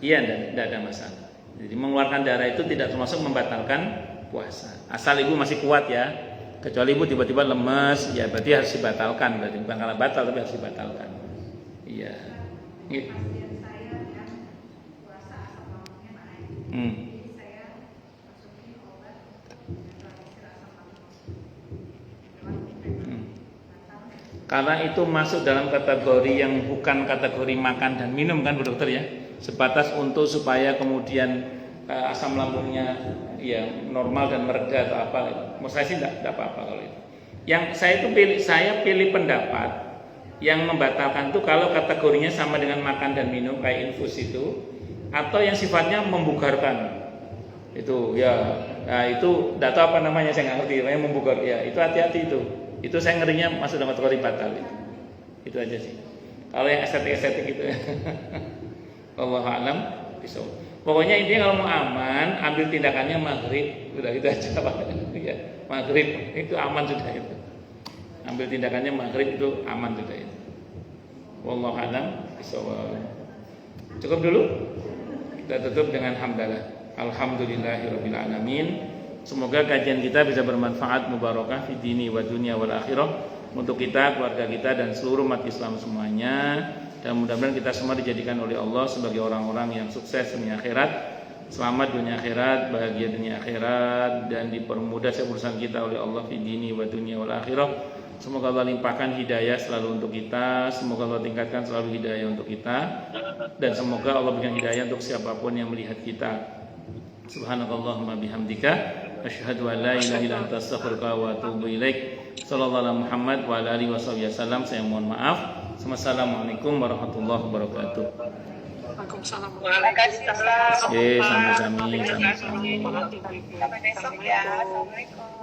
iya, tidak ada masalah. Jadi mengeluarkan darah itu tidak termasuk membatalkan puasa. Asal ibu masih kuat ya. Kecuali ibu tiba-tiba lemes, ya berarti harus dibatalkan. Berarti bukan karena batal tapi harus dibatalkan. Iya. Karena itu masuk dalam kategori yang bukan kategori makan dan minum kan Bu Dokter ya. Sebatas untuk supaya kemudian asam lambungnya ya normal dan mereda atau apa. Menurut saya sih tidak apa-apa kalau itu. Yang saya pilih pendapat yang membatalkan itu kalau kategorinya sama dengan makan dan minum kayak infus itu, atau yang sifatnya membugarkan. Itu ya, nah itu tidak tahu apa namanya, saya nggak ngerti. Namanya membugar ya, itu hati-hati itu. Itu saya ngerinya masuk dalam kategori batal itu. Itu aja sih. Kalau yang estetik itu ya. Wallahu a'lam bishawab. Pokoknya intinya kalau mau aman, ambil tindakannya maghrib. Udah itu aja Pak. Ya, maghrib itu aman sudah itu. Ambil tindakannya maghrib itu aman sudah itu. Wallahu a'lam bishawab. Cukup dulu. Kita tutup dengan hamdalah. Alhamdulillahirabbil alamin. Semoga kajian kita bisa bermanfaat, mubarakah fi dini wa dunya wal akhirah untuk kita, keluarga kita dan seluruh umat Islam semuanya. Dan mudah-mudahan kita semua dijadikan oleh Allah sebagai orang-orang yang sukses dunia akhirat, selamat dunia akhirat, bahagia dunia akhirat, dan dipermudah urusan kita oleh Allah fi dini wa dunya wal akhirah. Semoga Allah limpahkan hidayah selalu untuk kita, semoga Allah tingkatkan selalu hidayah untuk kita, dan semoga Allah berikan hidayah untuk siapapun yang melihat kita. Subhanakallahumma bihamdika asyhadu an la ilaha illa anta astaghfiruka wa atubu ilaik. Sallallahu alaihi Muhammad wa ala alihi wasallam. Saya mohon maaf. Assalamualaikum warahmatullahi wabarakatuh. Waalaikumsalam. Sama-sama. Sampai besok ya. Assalamualaikum.